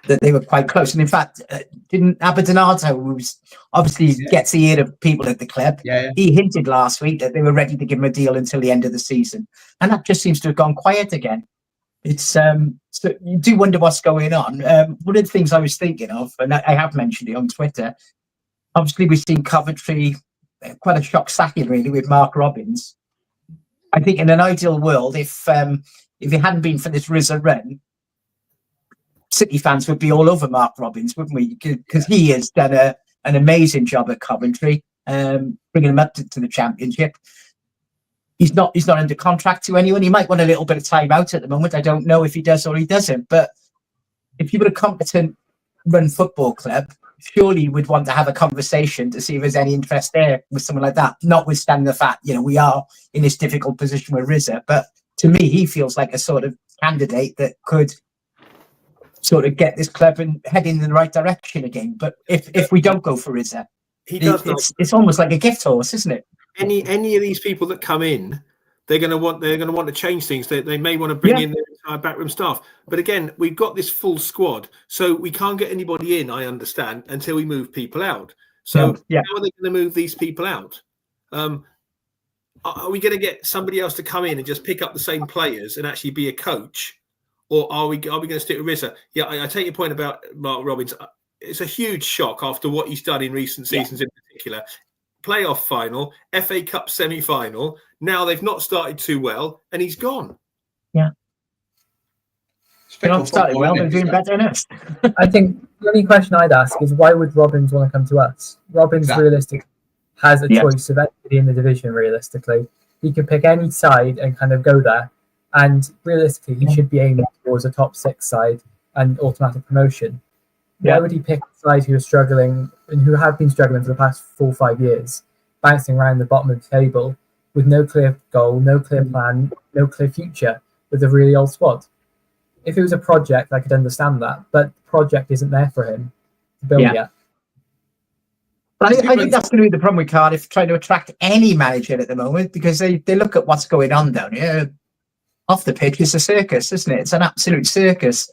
that they were quite close. And in fact, didn't Aberdonato, who obviously gets the ear of people at the club, he hinted last week that they were ready to give him a deal until the end of the season. And that just seems to have gone quiet again. It's so you do wonder what's going on. One of the things I was thinking of, and I have mentioned it on Twitter, obviously we've seen Coventry, quite a shock sacking really with Mark Robbins. I think in an ideal world, if it hadn't been for this Rizzo run, City fans would be all over Mark Robbins, wouldn't we? Because he has done an amazing job at Coventry, bringing him up to the Championship. He's not under contract to anyone. He might want a little bit of time out at the moment. I don't know if he does or he doesn't. But if you were a competent run football club, surely you would want to have a conversation to see if there's any interest there with someone like that, notwithstanding the fact, we are in this difficult position with Rizzo. But to me, he feels like a sort of candidate that could sort of get this club and head in the right direction again. But if we don't go for Rizzo, it's almost like a gift horse, isn't it? Any of these people that come in, they're going to want to change things. They may want to bring in their entire backroom staff. But again, we've got this full squad, so we can't get anybody in, I understand, until we move people out. So how are they going to move these people out? Are we going to get somebody else to come in and just pick up the same players and actually be a coach? Or are we going to stick with Rizzo? Yeah, I take your point about Mark Robbins. it's a huge shock after what he's done in recent seasons, in particular. Playoff final, FA Cup semi-final. Now they've not started too well, and he's gone. Yeah. They're not starting well, they're doing better than us. I think the only question I'd ask is, why would Robbins want to come to us? Robbins realistically has a choice of anybody in the division, realistically. He could pick any side and kind of go there. And realistically, he should be aiming towards a top 6 side and automatic promotion. Why would he pick a side who are struggling and who have been struggling for the past 4 or 5 years, bouncing around the bottom of the table with no clear goal, no clear plan, no clear future, with a really old squad? If it was a project, I could understand that, but the project isn't there for him to build yet. I think that's going to be the problem with Cardiff trying to attract any manager at the moment, because they look at what's going on down here. Off the pitch, it's a circus, isn't it? It's an absolute circus.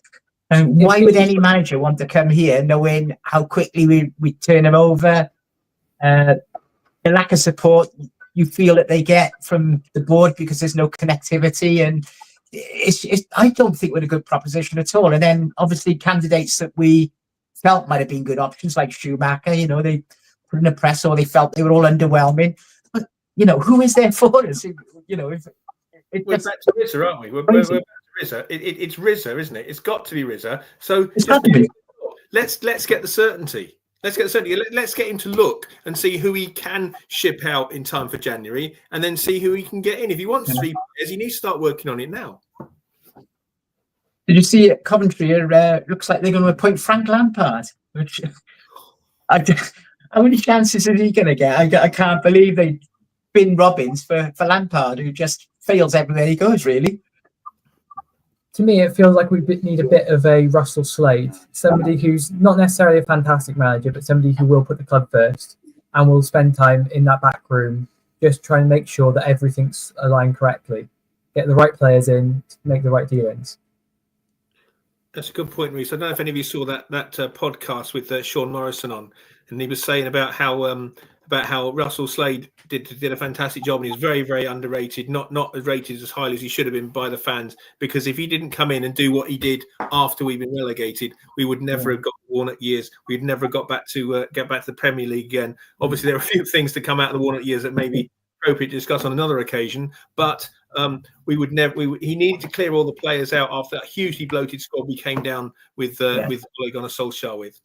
And why would any manager want to come here knowing how quickly we turn them over? The lack of support you feel that they get from the board because there's no connectivity, and I don't think we're a good proposition at all. And then obviously candidates that we felt might have been good options, like Schumacher, they put in a press, or they felt they were all underwhelming. But who is there for us? We're back to Rizza, aren't we? We're back to Rizza. It's Rizza, isn't it? It's got to be Rizza. So it's got to be. Let's get the certainty. Let's get him to look and see who he can ship out in time for January, and then see who he can get in. If he wants 3 players, he needs to start working on it now. Did you see at Coventry? Looks like they're going to appoint Frank Lampard. Which how many chances is he going to get? I can't believe they bin Robbins for Lampard, who just fails everywhere he goes, really. To me, it feels like we need a bit of a Russell Slade, somebody who's not necessarily a fantastic manager, but somebody who will put the club first and will spend time in that back room just trying to make sure that everything's aligned correctly, get the right players in, make the right dealings. That's a good point, Reece. I don't know if any of you saw that podcast with Sean Morrison on, and he was saying about how Russell Slade did a fantastic job, and he's very, very underrated, not rated as highly as he should have been by the fans, because if he didn't come in and do what he did after we've been relegated, we would never have got Warnock years. We'd never got back to get back to the Premier League again. Obviously, there are a few things to come out of the Warnock years that may be appropriate to discuss on another occasion, but we would never. He needed to clear all the players out after that hugely bloated squad we came down with Ole Gunnar Solskjaer with.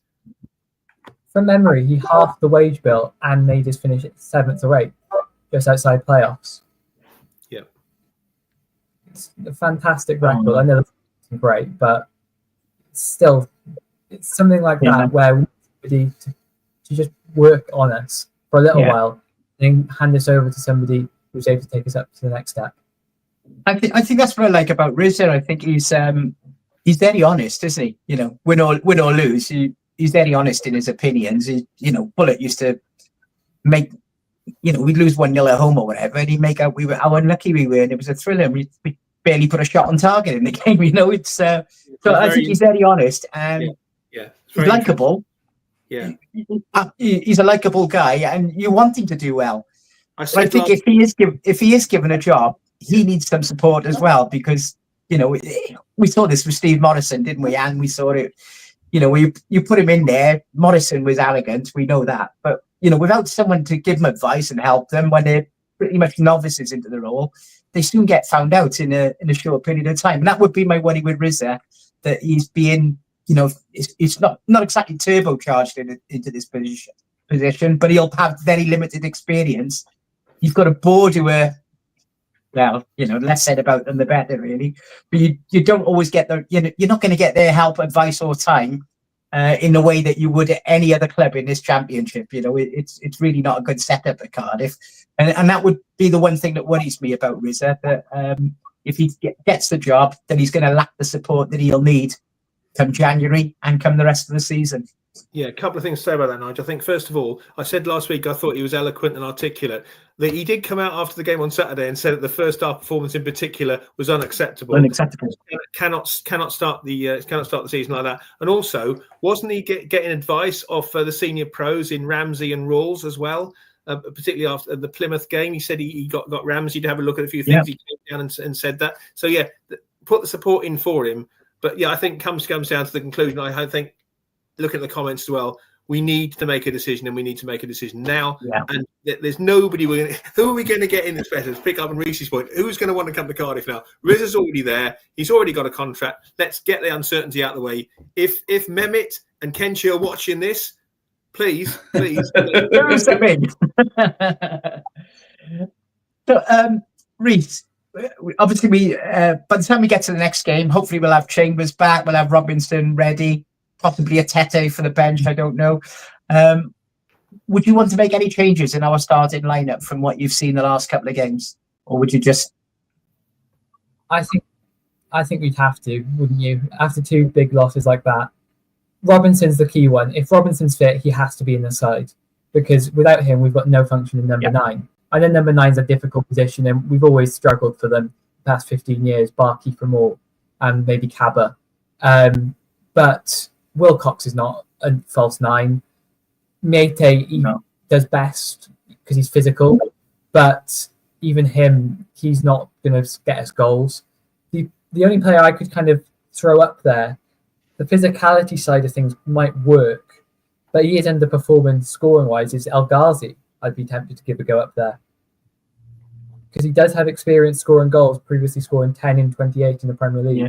From memory, he halved the wage bill and made us finish at 7th or 8th, just outside playoffs. Yeah, it's a fantastic record. I know it's great, but still, it's something like that where we need somebody to just work on us for a little while, and hand us over to somebody who's able to take us up to the next step. I think that's what I like about Rizza. I think he's very honest, isn't he? Win or lose. He's very honest in his opinions. Bullet used to make, we'd lose 1-0 at home or whatever, and he'd make out how unlucky we were, and it was a thriller. And we barely put a shot on target in the game. It's so I think he's very honest, and he's likable. Yeah, he's a likable guy, and you want him to do well. I think if he is given a job, he needs some support as well, because we saw this with Steve Morrison, didn't we? And we saw it. You put him in there. Morrison was arrogant, we know that, but without someone to give them advice and help them when they're pretty much novices into the role, they soon get found out in a short period of time. And that would be my worry with Rizza, that he's being, it's not exactly turbocharged into this position, but he'll have very limited experience. You've got a board who are, less said about them, the better, really. But you don't always get you're not going to get their help, advice, or time in the way that you would at any other club in this championship. It's really not a good setup at Cardiff, and that would be the one thing that worries me about Rizza. That if he gets the job, then he's going to lack the support that he'll need come January and come the rest of the season. Yeah, a couple of things to say about that, Nigel. I think, first of all, I said last week I thought he was eloquent and articulate. That he did come out after the game on Saturday and said that the first half performance in particular was unacceptable. Cannot start the season like that. And also, wasn't he getting advice off the senior pros in Ramsey and Rawls as well? Particularly after the Plymouth game, he said he got Ramsey to have a look at a few things. He came down and said that. So put the support in for him. But I think comes down to the conclusion. I think looking at the comments as well, we need to make a decision, and we need to make a decision now. Yeah. And there's nobody. Who are we going to get in this better? To pick up on Reese's point, who's going to want to come to Cardiff now? Rizza's already there. He's already got a contract. Let's get the uncertainty out of the way. If Mehmet and Kenshi are watching this, please. Throw some in. So, Reese, obviously by the time we get to the next game, hopefully we'll have Chambers back, we'll have Robinson ready, possibly a Tete for the bench, I don't know. Would you want to make any changes in our starting lineup from what you've seen the last couple of games, or would you just? I think we'd have to, wouldn't you? After two big losses like that, Robinson's the key one. If Robinson's fit, he has to be in the side, because without him, we've got no function in number 9. I know number 9's a difficult position, and we've always struggled for them the past 15 years, bar Kiefer Moore and maybe Cabba. But Wilcox is not a false 9. Miete does best because he's physical, but even him, he's not going to get us goals. The only player I could kind of throw up there, the physicality side of things might work, but he is underperforming scoring-wise, is El Ghazi. I'd be tempted to give a go up there, because he does have experience scoring goals, previously scoring 10 in 28 in the Premier League. Yeah.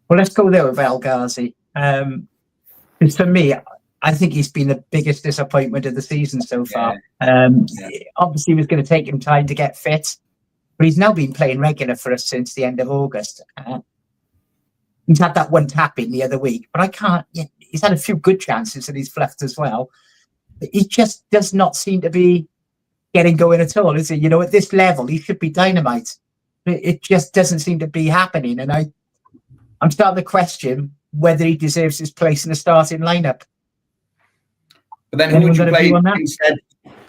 Well, let's go there with El Ghazi. For me, I think he's been the biggest disappointment of the season so far. Obviously, it was going to take him time to get fit, but he's now been playing regular for us since the end of August. He's had that one tap in the other week, but he's had a few good chances that he's fluffed as well. But he just does not seem to be getting going at all, is he? You know, at this level, he should be dynamite. It just doesn't seem to be happening. And I'm starting to question whether he deserves his place in the starting lineup. But then who would you play instead?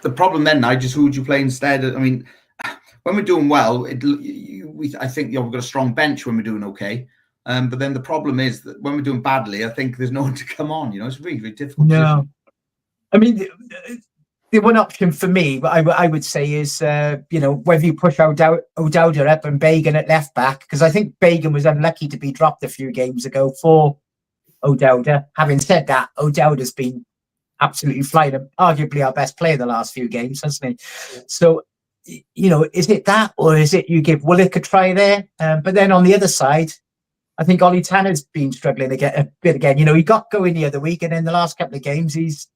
The problem then, Nigel, is who would you play instead? I mean, when we're doing well, I think we've got a strong bench when we're doing okay. But then the problem is that when we're doing badly, I think there's no one to come on. You know, it's a really, really difficult position. I mean, the one option for me, I would say, is whether you push O'Dowda up and Bagan at left back, because I think Bagan was unlucky to be dropped a few games ago for O'Dowda. Having said that, O'Dowda's been absolutely flying, arguably our best player the last few games, hasn't he? Yeah. So, is it that, or is it you give Willock a try there? But then on the other side, I think Ollie Tanner's been struggling to get a bit again. He got going the other week, and in the last couple of games, he's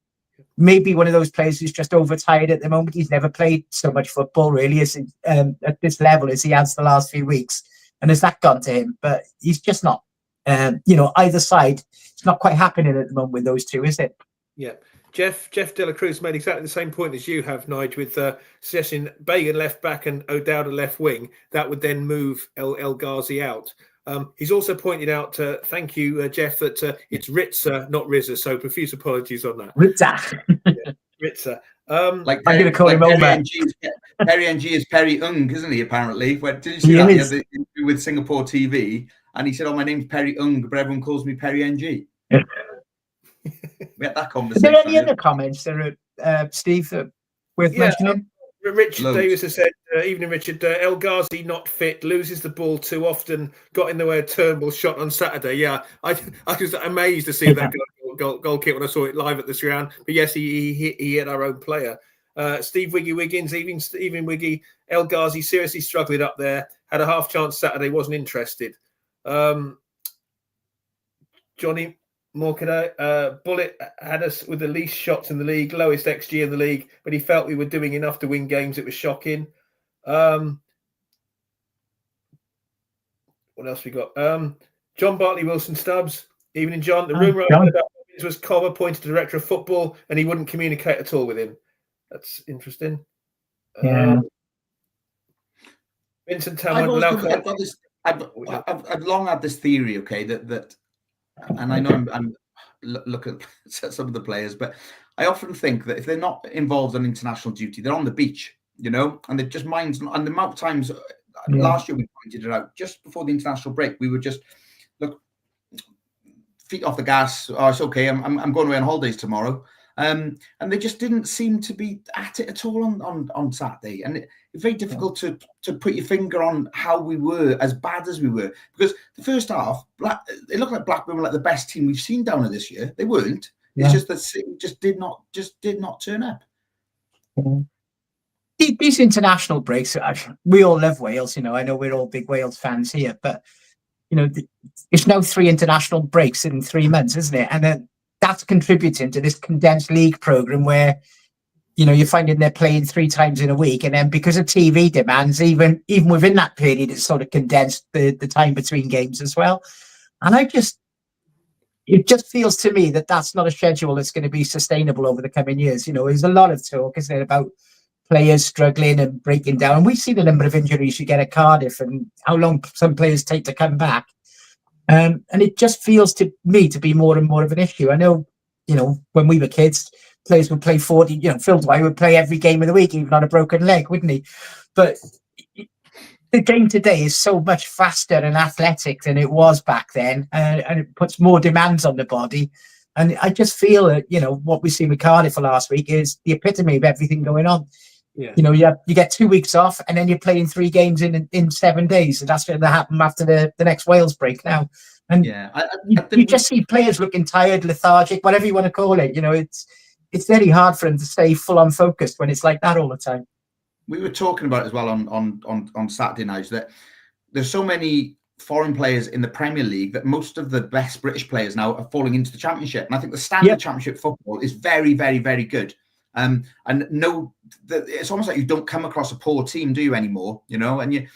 maybe one of those players who's just overtired at the moment. He's never played so much football, really, at this level as he has the last few weeks. And has that gone to him? But he's just not, either side, it's not quite happening at the moment with those two, is it? Yeah. Jeff De La Cruz made exactly the same point as you have, Nigel, with suggesting Bagan left back and O'Dowda left wing. That would then move El Ghazi out. He's also pointed out, thank you, Jeff, that it's Ritza, not Rizza. So profuse apologies on that. Ritza. I'm going to call him over. Perry NG is Perry Ung, isn't he, apparently? Did you see that? He had the interview with Singapore TV, and he said, my name's Perry Ung, but everyone calls me Perry NG. We had that conversation. Are there any other comments there, Steve, that worth mentioning? Richard Davis has said, evening Richard, El Ghazi not fit, loses the ball too often, got in the way of Turnbull's shot on Saturday. Yeah, I was amazed to see that goal kick when I saw it live at the Surround. But yes, he hit our own player. Steve Wiggy Wiggins, even Wiggy, El Ghazi seriously struggling up there, had a half chance Saturday, wasn't interested. Johnny Morcado, Bullet had us with the least shots in the league, lowest XG in the league, but he felt we were doing enough to win games. It was shocking. What else we got? John Bartley Wilson Stubbs. Evening, John. The rumour about was Cobb appointed director of football and he wouldn't communicate at all with him. That's interesting. Yeah. Vincent Tamworth. I've long had this theory, okay, that and I know I'm look at some of the players, but I often think that if they're not involved on international duty, they're on the beach, and they're just minds. And the amount of times last year we pointed it out, just before the international break, we were just feet off the gas. Oh, it's okay. I'm going away on holidays tomorrow. And they just didn't seem to be at it at all on Saturday. And it's very difficult to put your finger on how we were as bad as we were. Because the first half, it looked like Blackburn were like the best team we've seen down there this year. They weren't. It's just that City just did not turn up. These international breaks, we all love Wales. I know we're all big Wales fans here, but it's now 3 international breaks in 3 months, isn't it? And that's contributing to this condensed league program where you're finding they're playing 3 times in a week, and then because of TV demands, even within that period, it's sort of condensed the time between games as well. And it just feels to me that that's not a schedule that's going to be sustainable over the coming years. There's a lot of talk, isn't it, about players struggling and breaking down. And we see the number of injuries you get at Cardiff and how long some players take to come back. And it just feels to me to be more and more of an issue. I know, when we were kids, players would play 40, Phil Dwight would play every game of the week, even on a broken leg, wouldn't he? But the game today is so much faster and athletic than it was back then. And it puts more demands on the body. And I just feel that, what we've seen with Cardiff for last week is the epitome of everything going on. Yeah. You get 2 weeks off and then you're playing 3 games in 7 days. And that's going to happen after the next Wales break now. And you just see players looking tired, lethargic, whatever you want to call it. It's very hard for them to stay full on focused when it's like that all the time. We were talking about it as well on Saturday night that there's so many foreign players in the Premier League that most of the best British players now are falling into the Championship. And I think the standard of Championship football is very, very, very good. And it's almost like you don't come across a poor team, do you, anymore? And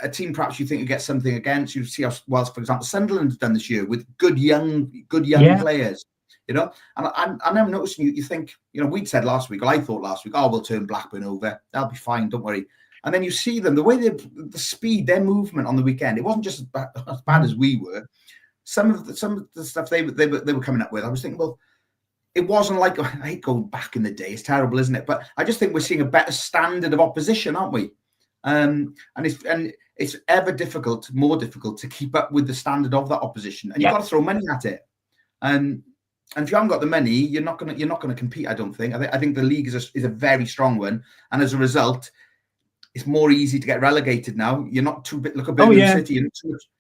a team perhaps you think you get something against. You see how well, for example, Sunderland has done this year with good young players. And I'm noticing you think, we'd said last week, or I thought last week, we'll turn Blackburn over. They'll be fine, don't worry. And then you see them, the way the speed, their movement on the weekend, it wasn't just as bad as we were. Some of the stuff they were coming up with, I was thinking, well, it wasn't like, I hate going back in the day, it's terrible, isn't it? But I just think we're seeing a better standard of opposition, aren't we? And it's ever more difficult to keep up with the standard of that opposition. And you've got to throw money at it. And if you haven't got the money, you're not going to compete. I don't think. I think the league is a very strong one, and as a result, it's more easy to get relegated now. You're not too big. Look at Birmingham City.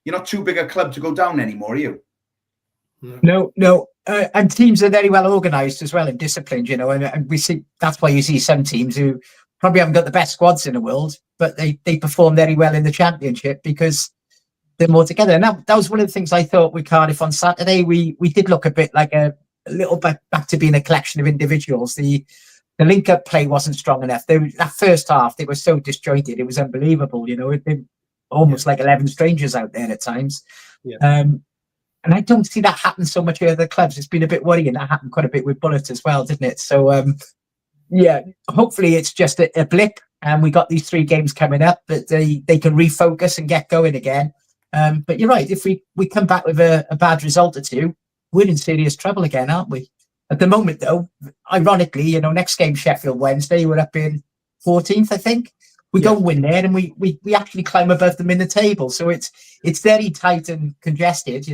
You're not too big a club to go down anymore, are you? No. And teams are very well organised as well and disciplined. And we see that's why you see some teams who probably haven't got the best squads in the world, but they perform very well in the Championship because they're more together. And that was one of the things I thought with Cardiff on Saturday. We did look a bit like a little bit back to being a collection of individuals. The link-up play wasn't strong enough. That first half, they were so disjointed. It was unbelievable. It'd been almost like 11 strangers out there at times. Yeah. And I don't see that happen so much with other clubs. It's been a bit worrying. That happened quite a bit with Bullet as well, didn't it? So, hopefully it's just a blip. And we got these 3 games coming up that they can refocus and get going again. But you're right. If we come back with a bad result or 2, we're in serious trouble again, aren't we? At the moment, though, ironically, next game, Sheffield Wednesday, we're up in 14th, I think. We don't win there, and we actually climb above them in the table. So it's very tight and congested.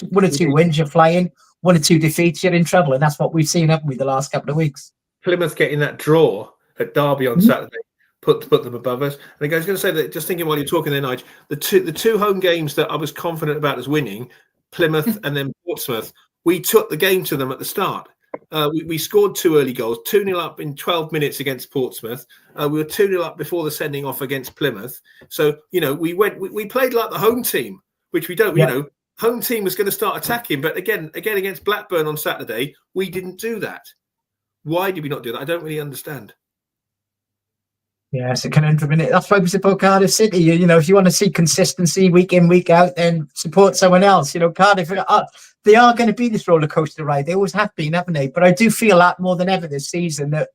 1 or 2 wins, you're flying. 1 or 2 defeats, you're in trouble, and that's what we've seen, haven't we, the last couple of weeks? Plymouth getting that draw at Derby on Saturday put them above us. And I was going to say that, just thinking while you're talking there, Nigel, the two home games that I was confident about as winning, Plymouth and then Portsmouth, we took the game to them at the start. We scored 2 early goals, 2-0 up in 12 minutes against Portsmouth. We were 2-0 up before the sending off against Plymouth. So, we played like the home team, which we don't, home team was going to start attacking. But again, against Blackburn on Saturday, we didn't do that. Why did we not do that? I don't really understand. Yeah, it's a conundrum, isn't it? That's why we support Cardiff City. If you want to see consistency week in, week out, then support someone else. Cardiff, they are going to be this roller coaster ride. They always have been, haven't they? But I do feel that more than ever this season, that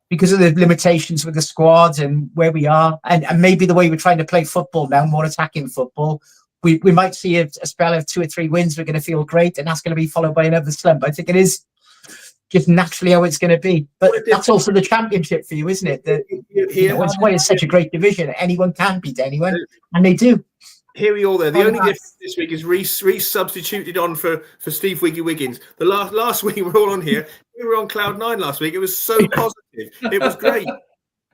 because of the limitations with the squad and where we are, and maybe the way we're trying to play football now, more attacking football, we might see a spell of 2 or 3 wins. We're going to feel great, and that's going to be followed by another slump. I think it is just naturally how it's going to be. But that's also the Championship for you, isn't it? That's why it's such a great division. Anyone can beat anyone, and they do. Here we all there. The Oh, only nice. difference this week is Reece substituted on for Steve Wiggy Wiggins. The last week we were all on here. We were on cloud 9 last week. It was so positive. It was great.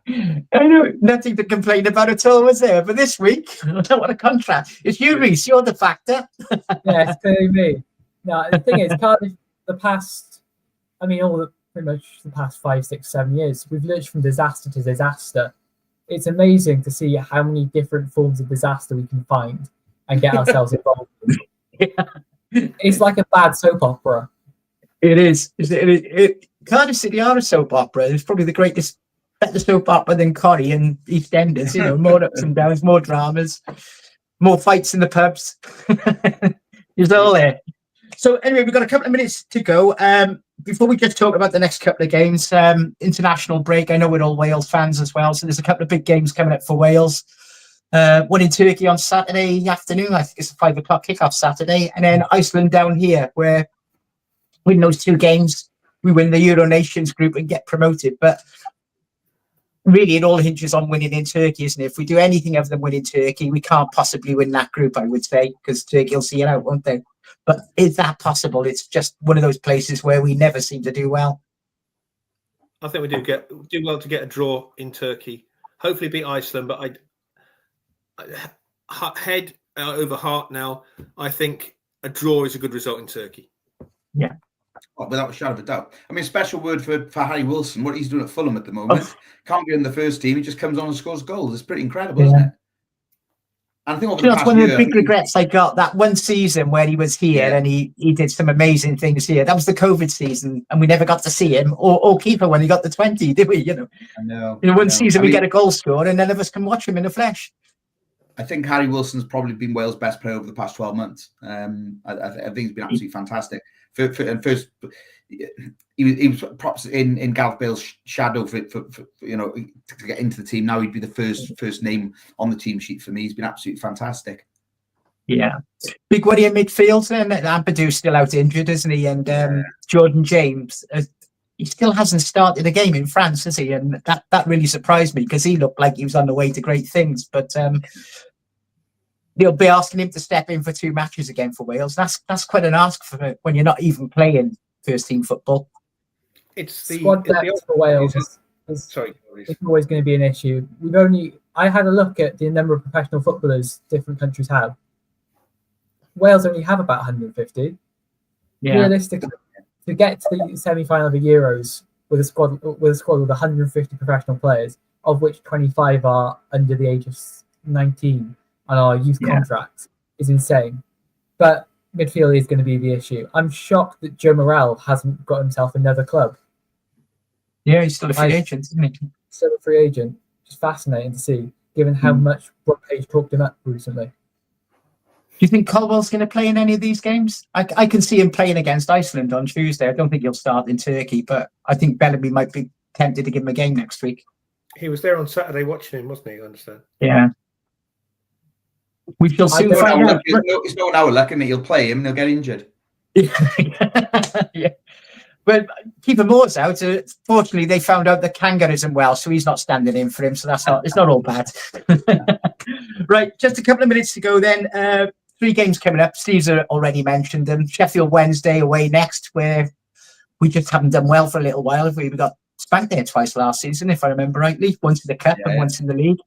I know, nothing to complain about at all, was there? But this week, what a contrast. It's you, Reece. You're the factor. Yeah, it's clearly me. No, the thing is, Cardiff, pretty much the past 5, 6, 7 years, we've literally from disaster to disaster. It's amazing to see how many different forms of disaster we can find and get ourselves involved in. Yeah. It's like a bad soap opera. It is. Cardiff City are a soap opera. It's probably the better soap opera than Corrie and EastEnders. More ups and downs, more dramas, more fights in the pubs. It's all there. So anyway, we've got a couple of minutes to go. Before we just talk about the next couple of games, international break. I know we're all Wales fans as well, so there's a couple of big games coming up for Wales. One in Turkey on Saturday afternoon. I think it's a 5 o'clock kickoff Saturday, and then Iceland down here, where win those 2 games, we win the Euro Nations group and get promoted. But really, it all hinges on winning in Turkey, isn't it? If we do anything other than win in Turkey, we can't possibly win that group, I would say, because Turkey will see it out, won't they? But is that possible? It's just one of those places where we never seem to do well. I think we do well to get a draw in Turkey. Hopefully beat Iceland, but head over heart now. I think a draw is a good result in Turkey. Yeah. Oh, without a shadow of a doubt. I mean, special word for Harry Wilson, what he's doing at Fulham at the moment. Can't get in the first team. He just comes on and scores goals. It's pretty incredible, isn't it? And I think that's one of the big regrets I got. That one season where he was here and he did some amazing things here. That was the COVID season, and we never got to see him or keeper when he got the 20, did we? I know. In one season, we get a goal scored, and none of us can watch him in the flesh. I think Harry Wilson's probably been Wales' best player over the past 12 months. I think he's been absolutely fantastic. First, he was props in Gareth Bale's shadow for to get into the team. Now he'd be the first name on the team sheet for me. He's been absolutely fantastic. Yeah, big worry in midfield. And Ampadu still out injured, isn't he? And Jordan James, he still hasn't started a game in France, has he? And that really surprised me because he looked like he was on the way to great things. But they'll be asking him to step in for 2 matches again for Wales. That's quite an ask for when you're not even playing first team football. It's the squad depth for Wales is always going to be an issue. I had a look at the number of professional footballers different countries have. Wales only have about 150. Yeah. Realistically, to get to the semi-final of the Euros with a squad with 150 professional players, of which 25 are under the age of 19 on our youth contract, is insane. But midfield is going to be the issue. I'm shocked that Joe Morrell hasn't got himself another club. Yeah, he's still a free agent, isn't he? Still a free agent. Just fascinating to see, given how much Brook Page talked him up recently. Do you think Colwell's going to play in any of these games? I can see him playing against Iceland on Tuesday. I don't think he'll start in Turkey, but I think Bellamy might be tempted to give him a game next week. He was there on Saturday watching him, wasn't he? I understand. Yeah. We shall soon find out. It's not our luck, and he'll play him and he'll get injured. Yeah. But Keeper Moore's out. Fortunately, they found out that Kangar isn't well, so he's not standing in for him. So it's not all bad. Right, just a couple of minutes to go then. 3 games coming up. Steve's already mentioned them. Sheffield Wednesday away next, where we just haven't done well for a little while. We got spanked there twice last season, if I remember rightly. Once in the cup and once in the league.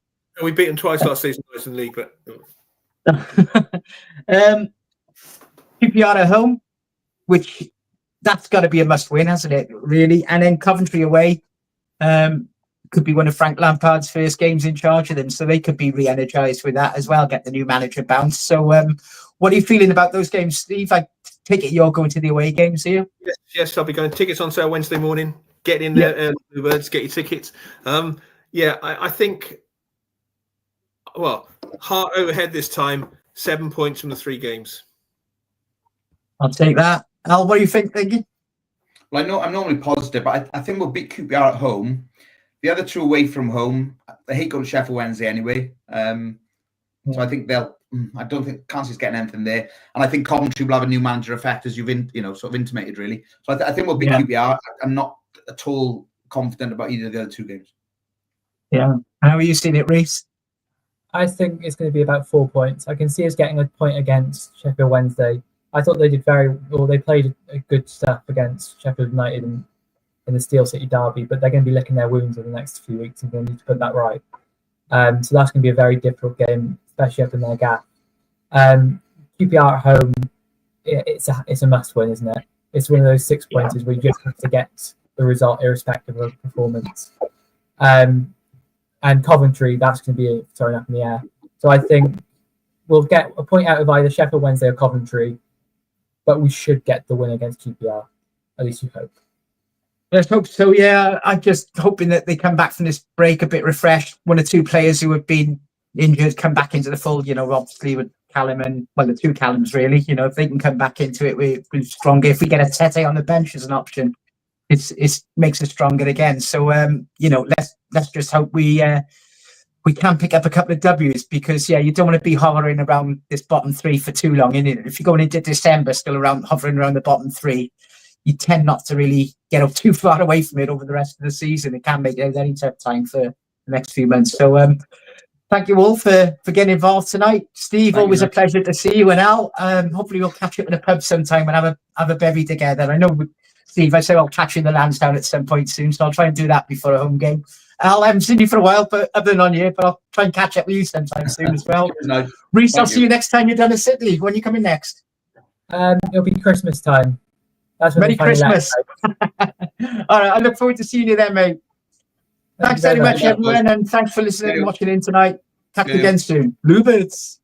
We beat them twice last season, twice in the league, but QPR at home, which that's got to be a must-win, hasn't it? Really, and then Coventry away could be one of Frank Lampard's first games in charge of them, so they could be re-energized with that as well. Get the new manager bounce. So, what are you feeling about those games, Steve? I take it you're going to the away games here. Yes, I'll be going. Tickets on sale Wednesday morning. Get in there, Bluebirds. Get your tickets. I think. Well, heart overhead this time. 7 points from the 3 games. I'll take that. Al, what do you think, Thingy? Well, I'm normally positive, but I think we'll beat QPR at home. The other 2 away from home. I hate going to Sheffield Wednesday anyway. So I think I don't think Clancy's getting anything there, and I think Coventry will have a new manager effect, as you've sort of intimated, really. So I think we'll beat QPR. I'm not at all confident about either of the other 2 games. Yeah. How are you seeing it, Reece? I think it's going to be about 4 points. I can see us getting a point against Sheffield Wednesday. I thought they did very well. They played a good stuff against Sheffield United in the Steel City derby, but they're going to be licking their wounds in the next few weeks and going to need to put that right. So that's going to be a very difficult game, especially up in their gap. QPR at home, it's a must-win, isn't it? It's one of those 6 pointers where you just have to get the result irrespective of performance. And Coventry, that's going to be thrown up in the air. So I think we'll get a point out of either Sheffield Wednesday or Coventry, but we should get the win against QPR. At least you hope. Let's hope so. Yeah, I'm just hoping that they come back from this break a bit refreshed. One or two players who have been injured come back into the fold. Obviously with Callum and the two Callums really. If they can come back into it, we're stronger. If we get a Tete on the bench as an option, it makes us stronger again. So let's just hope we can pick up a couple of W's, because you don't want to be hovering around this bottom three for too long. If you're going into December still hovering around the bottom three, you tend not to really get up too far away from it over the rest of the season. It can make it any tough time for the next few months. So thank you all for getting involved tonight. Steve, always a pleasure to see you. And Al, hopefully we'll catch up in a pub sometime and have a bevy together. I know, Steve, I say I'll catch you in the Lansdowne at some point soon, so I'll try and do that before a home game. Al, I haven't seen you for a while, but other than on here, but I'll try and catch up with you sometime soon as well. Reece, I'll see you next time you're down in Sydney. When are you coming next? It'll be Christmas time. That's Merry Christmas. All right, I look forward to seeing you then, mate. Thanks very much, everyone, and thanks for listening and watching in tonight. Catch you again soon. Bluebirds.